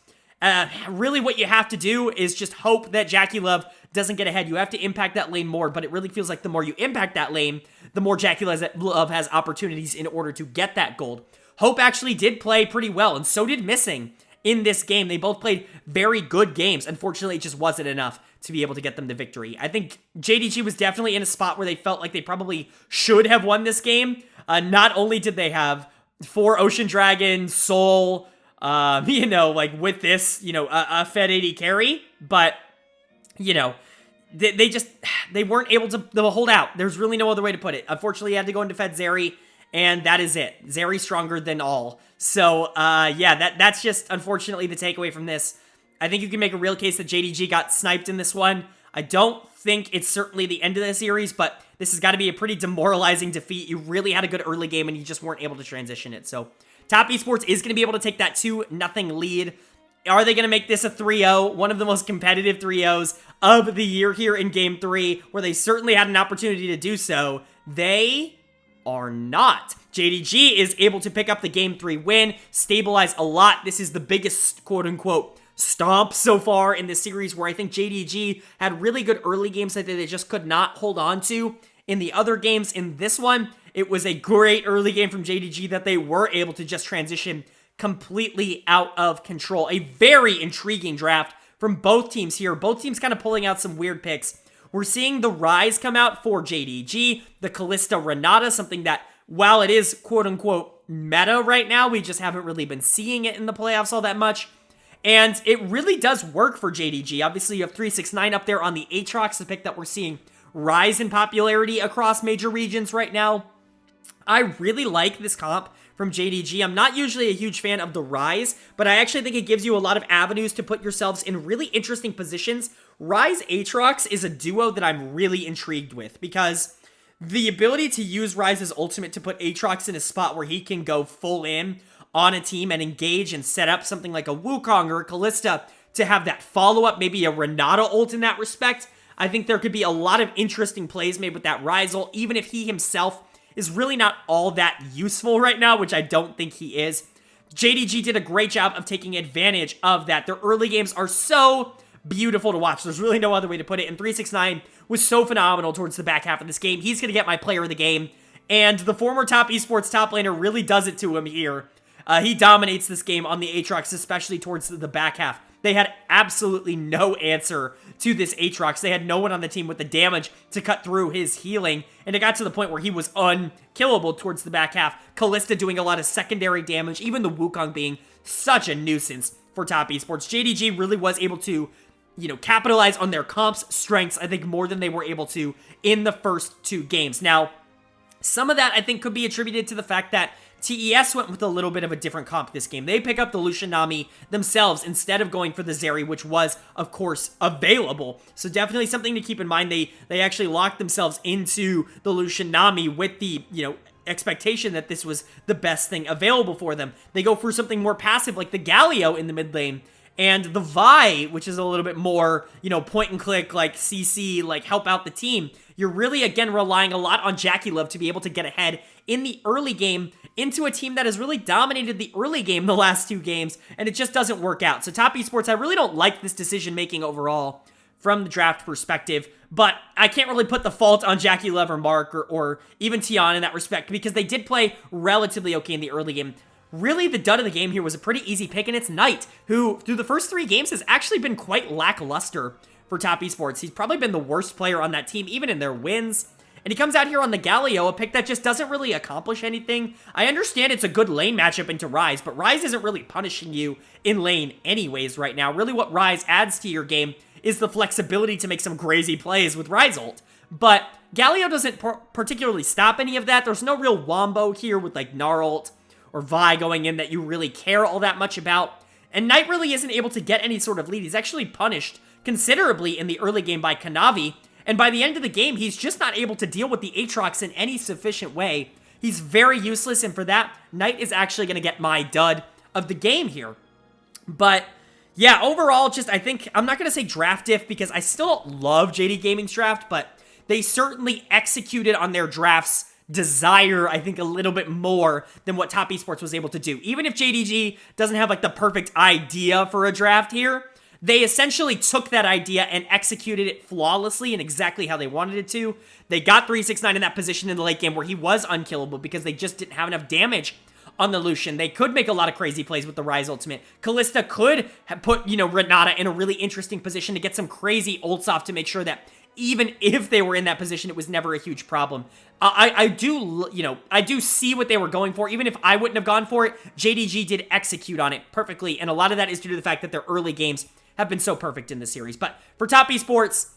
Really what you have to do is just hope that JackeyLove doesn't get ahead. You have to impact that lane more, but it really feels like the more you impact that lane, the more JackeyLove has opportunities in order to get that gold. Hope actually did play pretty well, and so did Missing in this game. They both played very good games. Unfortunately, it just wasn't enough to be able to get them the victory. I think JDG was definitely in a spot where they felt like they probably should have won this game. Not only did they have 4 Ocean Dragon, Soul, like with this, a Fed 80 carry, but, they weren't able to hold out. There's really no other way to put it. Unfortunately, you had to go into Fed Zeri, and that is it. Zeri stronger than all. So, that's just, unfortunately, the takeaway from this. I think you can make a real case that JDG got sniped in this one. I don't think it's certainly the end of the series, but this has got to be a pretty demoralizing defeat. You really had a good early game, and you just weren't able to transition it. So, Top Esports is going to be able to take that 2-0 lead. Are they going to make this a 3-0? One of the most competitive 3-0s of the year here in Game 3, where they certainly had an opportunity to do so. They are not. JDG is able to pick up the Game 3 win, stabilize a lot. This is the biggest, quote-unquote, stomp so far in this series, where I think JDG had really good early games that they just could not hold on to in the other games. In this one, it was a great early game from JDG that they were able to just transition completely out of control. A very intriguing draft from both teams here. Both teams kind of pulling out some weird picks. We're seeing the Rise come out for JDG, the Kalista Renata, something that, while it is quote-unquote meta right now, we just haven't really been seeing it in the playoffs all that much. And it really does work for JDG. Obviously, you have 369 up there on the Aatrox, the pick that we're seeing rise in popularity across major regions right now. I really like this comp from JDG. I'm not usually a huge fan of the Rise, but I actually think it gives you a lot of avenues to put yourselves in really interesting positions. Rise Aatrox is a duo that I'm really intrigued with, because the ability to use Rise's ultimate to put Aatrox in a spot where he can go full in on a team and engage and set up something like a Wukong or a Kalista to have that follow-up, maybe a Renata ult in that respect. I think there could be a lot of interesting plays made with that Rise ult, even if he himself is really not all that useful right now, which I don't think he is. JDG did a great job of taking advantage of that. Their early games are so beautiful to watch. There's really no other way to put it. And 369 was so phenomenal towards the back half of this game. He's going to get my player of the game. And the former top esports top laner really does it to him here. He dominates this game on the Aatrox, especially towards the back half. They had absolutely no answer to this Aatrox. They had no one on the team with the damage to cut through his healing. And it got to the point where he was unkillable towards the back half. Kalista doing a lot of secondary damage. Even the Wukong being such a nuisance for top esports. JDG really was able to, capitalize on their comp's strengths, I think, more than they were able to in the first 2 games. Now, some of that, I think, could be attributed to the fact that TES went with a little bit of a different comp this game. They pick up the Lucian Nami themselves instead of going for the Zeri, which was, of course, available. So definitely something to keep in mind. They actually locked themselves into the Lucian Nami with the, expectation that this was the best thing available for them. They go for something more passive like the Galio in the mid lane. And the Vi, which is a little bit more, point and click, like CC, like help out the team. You're really, again, relying a lot on JackeyLove to be able to get ahead in the early game into a team that has really dominated the early game the last 2 games, and it just doesn't work out. So top esports, I really don't like this decision-making overall from the draft perspective, but I can't really put the fault on JackeyLove or Mark or even Tian in that respect, because they did play relatively okay in the early game. Really, the dud of the game here was a pretty easy pick, and it's Knight, who, through the first 3 games, has actually been quite lackluster for top esports. He's probably been the worst player on that team, even in their wins. And he comes out here on the Galio, a pick that just doesn't really accomplish anything. I understand it's a good lane matchup into Ryze, but Ryze isn't really punishing you in lane anyways right now. Really what Ryze adds to your game is the flexibility to make some crazy plays with Ryze ult. But Galio doesn't particularly stop any of that. There's no real wombo here with like Gnar ult or Vi going in that you really care all that much about. And Knight really isn't able to get any sort of lead. He's actually punished considerably in the early game by Kanavi. And by the end of the game, he's just not able to deal with the Aatrox in any sufficient way. He's very useless, and for that, Knight is actually going to get my dud of the game here. But yeah, overall, I think, I'm not going to say draft diff because I still love JD Gaming's draft, but they certainly executed on their draft's desire, I think, a little bit more than what Top Esports was able to do. Even if JDG doesn't have like the perfect idea for a draft here, they essentially took that idea and executed it flawlessly and exactly how they wanted it to. They got 369 in that position in the late game where he was unkillable because they just didn't have enough damage on the Lucian. They could make a lot of crazy plays with the Ryze ultimate. Kalista could have put, Renata in a really interesting position to get some crazy ults off to make sure that even if they were in that position, it was never a huge problem. I do see what they were going for. Even if I wouldn't have gone for it, JDG did execute on it perfectly, and a lot of that is due to the fact that their early games have been so perfect in this series. But for Top Esports,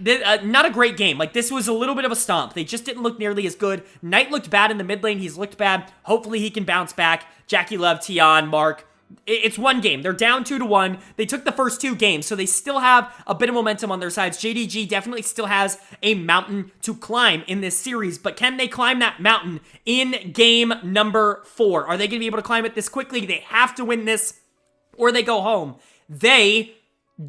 not a great game. Like, this was a little bit of a stomp. They just didn't look nearly as good. Knight looked bad in the mid lane. He's looked bad. Hopefully he can bounce back. JackeyLove, Tian, Mark. It's one game. They're down 2-1. They took the first 2 games, so they still have a bit of momentum on their sides. JDG definitely still has a mountain to climb in this series, but can they climb that mountain in game number 4? Are they going to be able to climb it this quickly? They have to win this, or they go home. They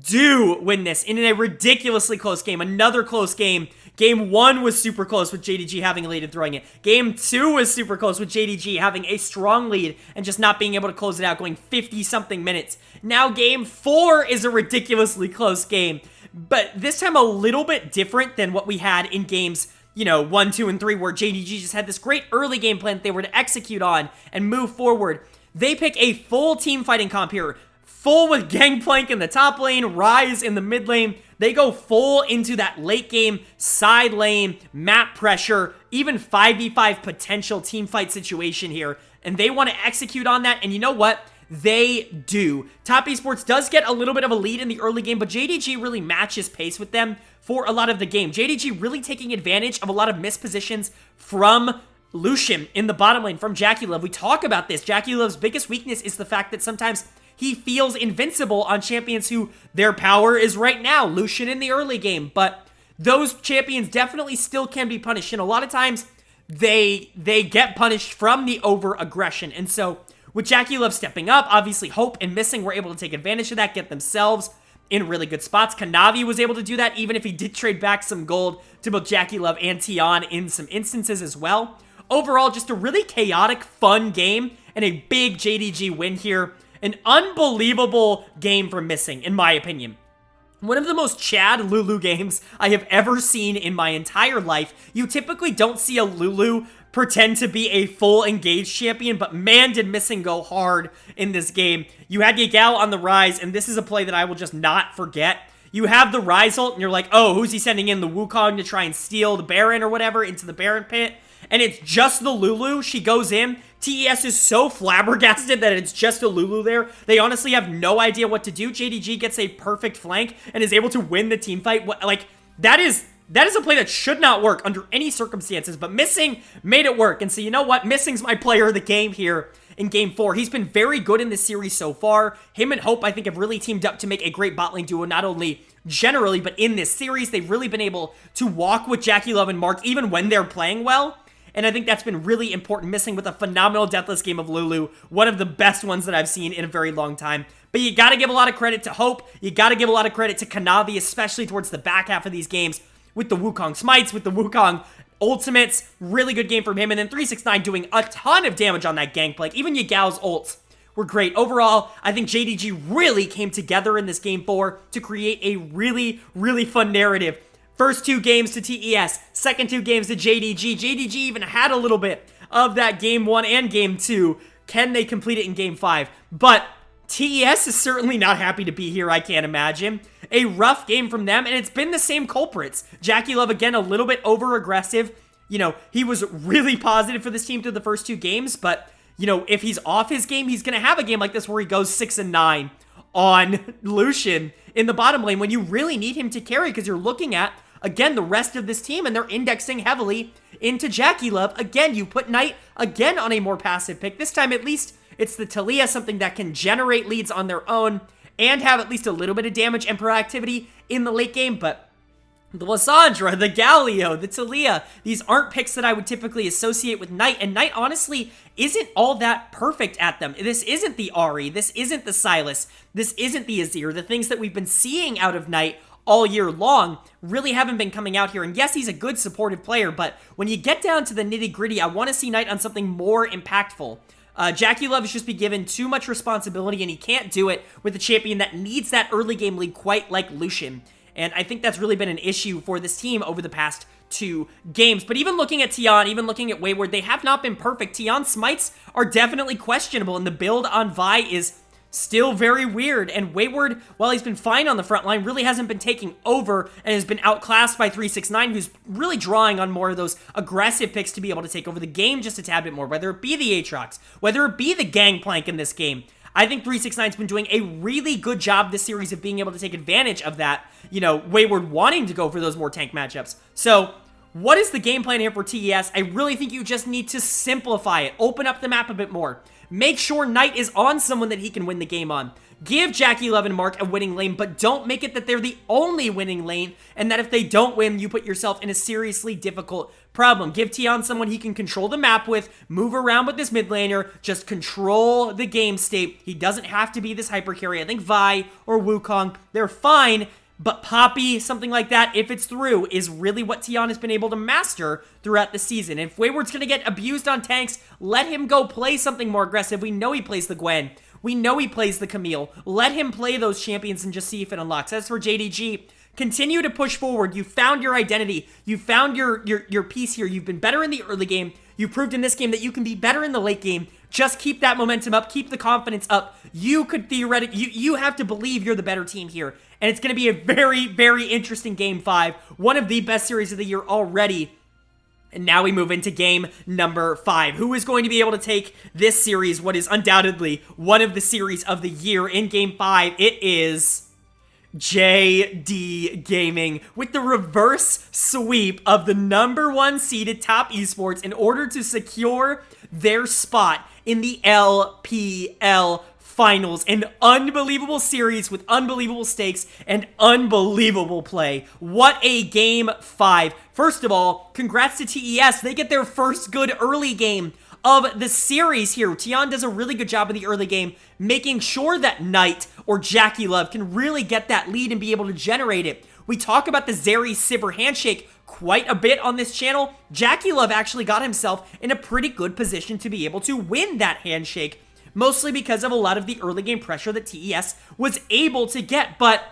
do win this in a ridiculously close game. Another close game. Game 1 was super close with JDG having a lead and throwing it. Game 2 was super close with JDG having a strong lead and just not being able to close it out, going 50-something minutes. Now Game 4 is a ridiculously close game, but this time a little bit different than what we had in games 1, 2, and 3, where JDG just had this great early game plan that they were to execute on and move forward. They pick a full team fighting comp here. Full with Gangplank in the top lane, Ryze in the mid lane. They go full into that late game, side lane, map pressure, even 5v5 potential team fight situation here. And they want to execute on that, and you know what? They do. Top Esports does get a little bit of a lead in the early game, but JDG really matches pace with them for a lot of the game. JDG really taking advantage of a lot of missed positions from Lucian in the bottom lane, from JackeyLove. We talk about this. JackeyLove's biggest weakness is the fact that sometimes he feels invincible on champions who their power is right now. Lucian in the early game, but those champions definitely still can be punished, and a lot of times they get punished from the over-aggression. And so with JackeyLove stepping up, obviously Hope and Missing were able to take advantage of that, get themselves in really good spots. Kanavi was able to do that, even if he did trade back some gold to both Jackie Love and Tion in some instances as well. Overall, just a really chaotic, fun game, and a big JDG win here. An unbelievable game for Missing, in my opinion. One of the most Chad Lulu games I have ever seen in my entire life. You typically don't see a Lulu pretend to be a full engaged champion, but man, did Missing go hard in this game. You had Yagao on the rise, and this is a play that I will just not forget. You have the rise ult, and you're like, oh, who's he sending in? The Wukong to try and steal the Baron or whatever into the Baron pit? And it's just the Lulu. She goes in. TES is so flabbergasted that it's just a Lulu there. They honestly have no idea what to do. JDG gets a perfect flank and is able to win the team fight. Like, that is a play that should not work under any circumstances, but Missing made it work. And so you know what? Missing's my player of the game here in Game 4. He's been very good in this series so far. Him and Hope, I think, have really teamed up to make a great bot lane duo, not only generally, but in this series. They've really been able to walk with Jackie Love and Mark even when they're playing well. And I think that's been really important. Missing with a phenomenal Deathless game of Lulu. One of the best ones that I've seen in a very long time. But you got to give a lot of credit to Hope. You got to give a lot of credit to Kanavi, especially towards the back half of these games. With the Wukong smites, with the Wukong ultimates. Really good game from him. And then 369 doing a ton of damage on that Gangplank. Even Yagao's ults were great. Overall, I think JDG really came together in this Game 4 to create a really, really fun narrative. First 2 games to TES, second 2 games to JDG. JDG even had a little bit of that Game 1 and Game 2. Can they complete it in Game 5? But TES is certainly not happy to be here, I can't imagine. A rough game from them, and it's been the same culprits. Jackie Love, again, a little bit over-aggressive. You know, he was really positive for this team through the first 2 games, but, you know, if he's off his game, he's going to have a game like this where he goes 6-9 on Lucian in the bottom lane when you really need him to carry, because you're looking at, again, the rest of this team, and they're indexing heavily into Jackie Love. Again, you put Knight, again, on a more passive pick. This time, at least, it's the Talia, something that can generate leads on their own and have at least a little bit of damage and proactivity in the late game, but the Lissandra, the Galio, the Talia, these aren't picks that I would typically associate with Knight, and Knight, honestly, isn't all that perfect at them. This isn't the Ahri, this isn't the Sylas, this isn't the Azir. The things that we've been seeing out of Knight all year long really haven't been coming out here. And yes, he's a good supportive player, but when you get down to the nitty-gritty, I want to see Knight on something more impactful. Jackie Love has just been given too much responsibility, and he can't do it with a champion that needs that early game lead quite like Lucian. And I think that's really been an issue for this team over the past 2 games. But even looking at Tion, even looking at Wayward, they have not been perfect. Tion's smites are definitely questionable, and the build on Vi is still very weird, and Wayward, while he's been fine on the front line, really hasn't been taking over and has been outclassed by 369, who's really drawing on more of those aggressive picks to be able to take over the game just a tad bit more, whether it be the Aatrox, whether it be the Gangplank in this game. I think 369's been doing a really good job this series of being able to take advantage of that, you know, Wayward wanting to go for those more tank matchups. So, what is the game plan here for TES? I really think you just need to simplify it, open up the map a bit more. Make sure Knight is on someone that he can win the game on. Give Jackie Love and Mark a winning lane, but don't make it that they're the only winning lane, and that if they don't win, you put yourself in a seriously difficult problem. Give Tion someone he can control the map with, move around with this mid laner, just control the game state. He doesn't have to be this hyper carry. I think Vi or Wukong, they're fine, but Poppy, something like that, if it's through, is really what Tion has been able to master throughout the season. If Wayward's going to get abused on tanks, let him go play something more aggressive. We know he plays the Gwen. We know he plays the Camille. Let him play those champions and just see if it unlocks. As for JDG, continue to push forward. You found your identity. You found your piece here. You've been better in the early game. You proved in this game that you can be better in the late game. Just keep that momentum up. Keep the confidence up. You could theoretically, you have to believe you're the better team here. And it's going to be a very, very interesting Game 5. One of the best series of the year already. And now we move into game number 5. Who is going to be able to take this series, what is undoubtedly one of the series of the year in Game 5? It is JD Gaming with the reverse sweep of the #1 seeded top esports in order to secure their spot in the LPL Finals. An unbelievable series with unbelievable stakes and unbelievable play. What a Game 5. First of all, congrats to TES. They get their first good early game of the series here. Tian does a really good job in the early game, making sure that Knight or Jackie Love can really get that lead and be able to generate it. We talk about the Zeri Sivir handshake quite a bit on this channel. Jackie Love actually got himself in a pretty good position to be able to win that handshake, mostly because of a lot of the early game pressure that TES was able to get. But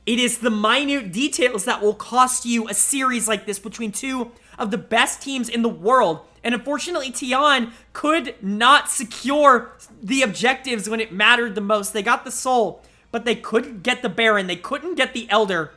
it is the minute details that will cost you a series like this between two of the best teams in the world. And unfortunately, Tian could not secure the objectives when it mattered the most. They got the Soul, but they couldn't get the Baron. They couldn't get the Elder.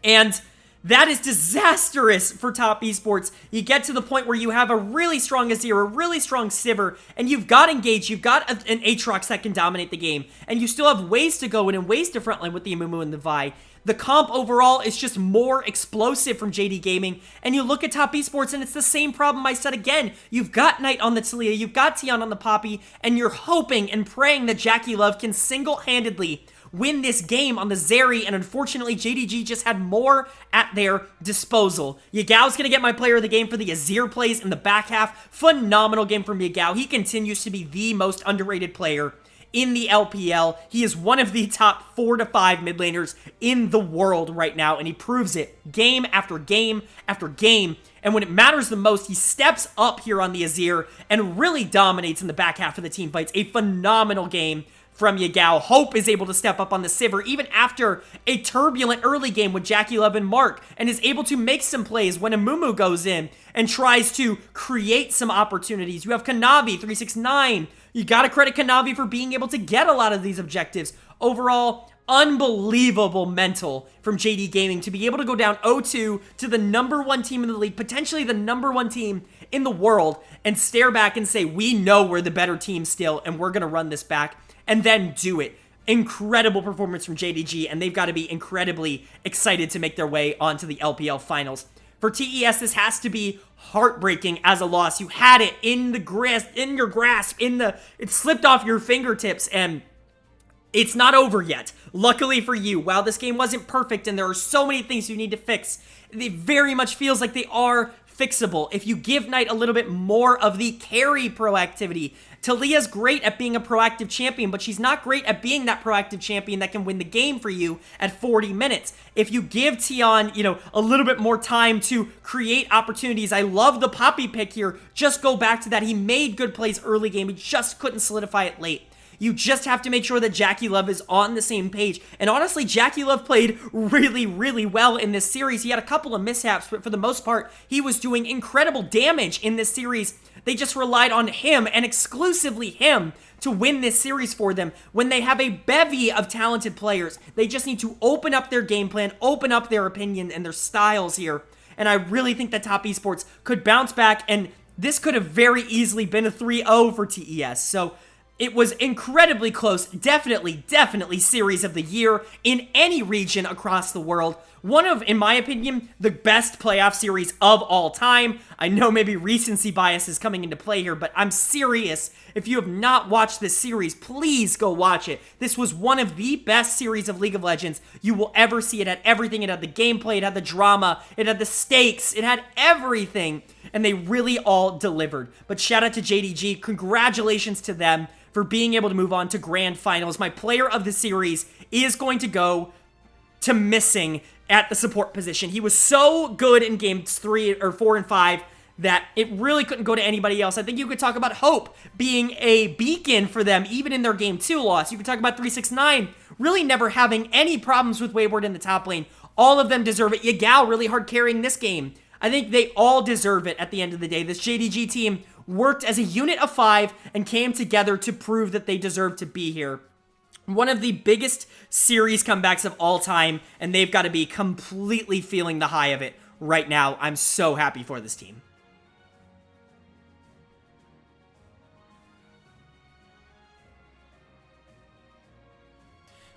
And that is disastrous for top esports. You get to the point where you have a really strong Azir, a really strong Sivir, and you've got Engage, you've got an Aatrox that can dominate the game, and you still have ways to go in and ways to frontline with the Amumu and the Vi. The comp overall is just more explosive from JD Gaming, and you look at top esports and it's the same problem I said again. You've got Knight on the Talia, you've got Tian on the Poppy, and you're hoping and praying that Jackie Love can single-handedly win this game on the Zeri, and unfortunately JDG just had more at their disposal. Yagao's gonna get my player of the game for the Azir plays in the back half. Phenomenal game from Yagao. He continues to be the most underrated player in the LPL. He is one of the top 4 to 5 mid laners in the world right now, and he proves it game after game after game. And when it matters the most, he steps up here on the Azir and really dominates in the back half of the team fights. A phenomenal game from Yagao. Hope is able to step up on the Sivir even after a turbulent early game with Jackie Love and Mark, and is able to make some plays when Amumu goes in and tries to create some opportunities. You have Kanavi, 369. You gotta credit Kanavi for being able to get a lot of these objectives. Overall, unbelievable mental from JD Gaming to be able to go down 0-2 to the #1 team in the league, potentially the #1 team in the world, and stare back and say, we know we're the better team still, and we're gonna run this back, and then do it. Incredible performance from JDG, and they've got to be incredibly excited to make their way onto the LPL finals. For TES, this has to be heartbreaking as a loss. You had it in the grasp, it slipped off your fingertips, and it's not over yet. Luckily for you, while this game wasn't perfect and there are so many things you need to fix, it very much feels like they are fixable. If you give Knight a little bit more of the carry proactivity. Talia's great at being a proactive champion, but she's not great at being that proactive champion that can win the game for you at 40 minutes. If you give Tian, a little bit more time to create opportunities, I love the Poppy pick here. Just go back to that. He made good plays early game. He just couldn't solidify it late. You just have to make sure that Jackie Love is on the same page. And honestly, Jackie Love played really, really well in this series. He had a couple of mishaps, but for the most part, he was doing incredible damage in this series. They just relied on him, and exclusively him, to win this series for them. When they have a bevy of talented players, they just need to open up their game plan, open up their opinion and their styles here. And I really think that top esports could bounce back, and this could have very easily been a 3-0 for TES. So it was incredibly close. Definitely series of the year in any region across the world. One of, in my opinion, the best playoff series of all time. I know maybe recency bias is coming into play here, but I'm serious. If you have not watched this series, please go watch it. This was one of the best series of League of Legends you will ever see. It had everything. It had the gameplay, it had the drama, it had the stakes, it had everything. And they really all delivered. But shout out to JDG. Congratulations to them for being able to move on to grand finals. My player of the series is going to go to Missing at the support position. He was so good in games 3 or 4 and 5 that it really couldn't go to anybody else. I think you could talk about Hope being a beacon for them even in their game 2 loss. You could talk about 369 really never having any problems with Wayward in the top lane. All of them deserve it. Yagao really hard carrying this game. I think they all deserve it at the end of the day. This JDG team worked as a unit of 5 and came together to prove that they deserve to be here. One of the biggest series comebacks of all time, and they've got to be completely feeling the high of it right now. I'm so happy for this team.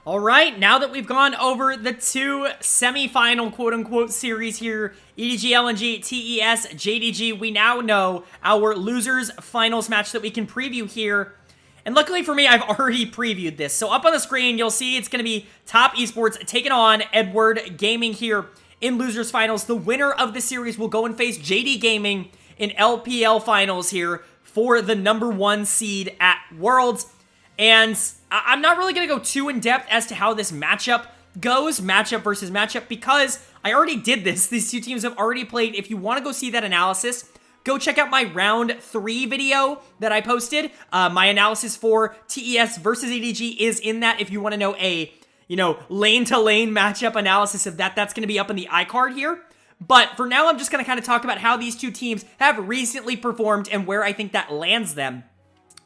All right, now that we've gone over the 2 semi-final quote-unquote series here, EDG, LNG, TES, JDG, we now know our losers finals match that we can preview here. And luckily for me, I've already previewed this. So up on the screen, you'll see it's going to be Top Esports taking on Edward Gaming here in losers finals. The winner of the series will go and face JD Gaming in LPL finals here for the #1 seed at Worlds. And I'm not really going to go too in-depth as to how this matchup goes, matchup versus matchup, because I already did this. These two teams have already played. If you want to go see that analysis, go check out my round 3 video that I posted. My analysis for TES versus EDG is in that. If you want to know a, lane-to-lane matchup analysis of that, that's going to be up in the iCard here. But for now, I'm just going to kind of talk about how these two teams have recently performed and where I think that lands them.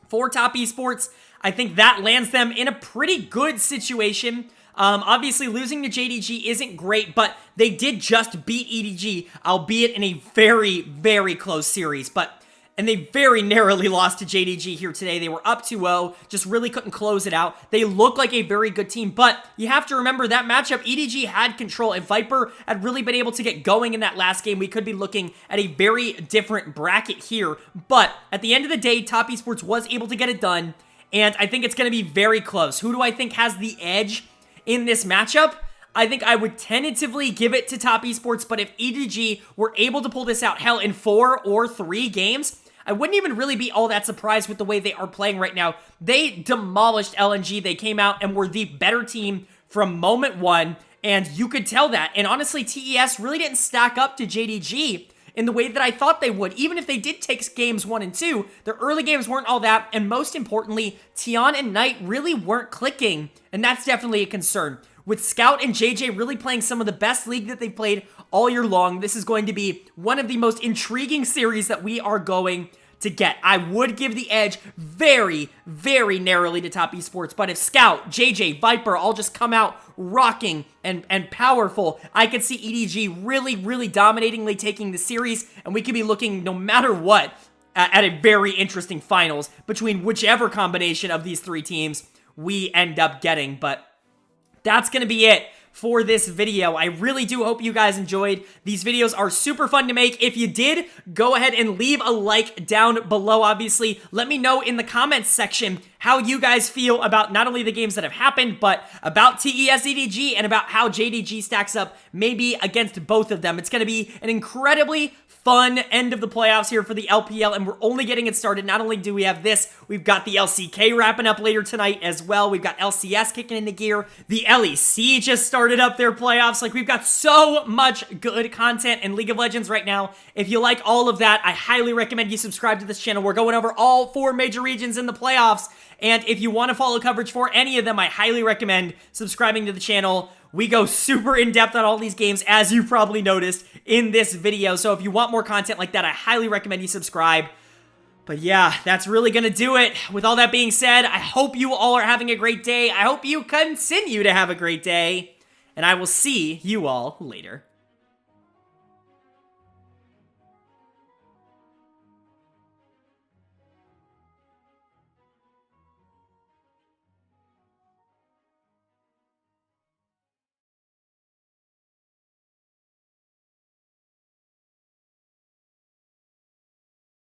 For Top Esports, I think that lands them in a pretty good situation. Obviously, losing to JDG isn't great, but they did just beat EDG, albeit in a very, very close series. And they very narrowly lost to JDG here today. They were up 2-0, just really couldn't close it out. They look like a very good team, but you have to remember that matchup, EDG had control. If Viper had really been able to get going in that last game, we could be looking at a very different bracket here. But at the end of the day, Top Esports was able to get it done, and I think it's going to be very close. Who do I think has the edge in this matchup? I think I would tentatively give it to Top Esports, but if EDG were able to pull this out, hell, in 4 or 3 games, I wouldn't even really be all that surprised with the way they are playing right now. They demolished LNG. They came out and were the better team from moment one, and you could tell that. And honestly, TES really didn't stack up to JDG in the way that I thought they would. Even if they did take games 1 and 2, their early games weren't all that, and most importantly, Tian and Knight really weren't clicking, and that's definitely a concern. With Scout and JJ really playing some of the best League that they've played all year long, this is going to be one of the most intriguing series that we are going to get. I would give the edge very, very narrowly to Top Esports, but if Scout, JJ, Viper all just come out rocking and powerful, I could see EDG really, really dominatingly taking the series, and we could be looking, no matter what, at a very interesting finals between whichever combination of these 3 teams we end up getting. But that's going to be it for this video. I really do hope you guys enjoyed. These videos are super fun to make. If you did, go ahead and leave a like down below, obviously. Let me know in the comments section how you guys feel about not only the games that have happened, but about TES EDG and about how JDG stacks up maybe against both of them. It's going to be an incredibly fun end of the playoffs here for the LPL, and we're only getting it started. Not only do we have this, we've got the LCK wrapping up later tonight as well. We've got LCS kicking into gear. The LEC just started up their playoffs. Like, we've got so much good content in League of Legends right now. If you like all of that, I highly recommend you subscribe to this channel. We're going over all 4 major regions in the playoffs, and if you want to follow coverage for any of them, I highly recommend subscribing to the channel. We go super in-depth on all these games, as you probably noticed in this video. So if you want more content like that, I highly recommend you subscribe. But yeah, that's really going to do it. With all that being said, I hope you all are having a great day. I hope you continue to have a great day. And I will see you all later.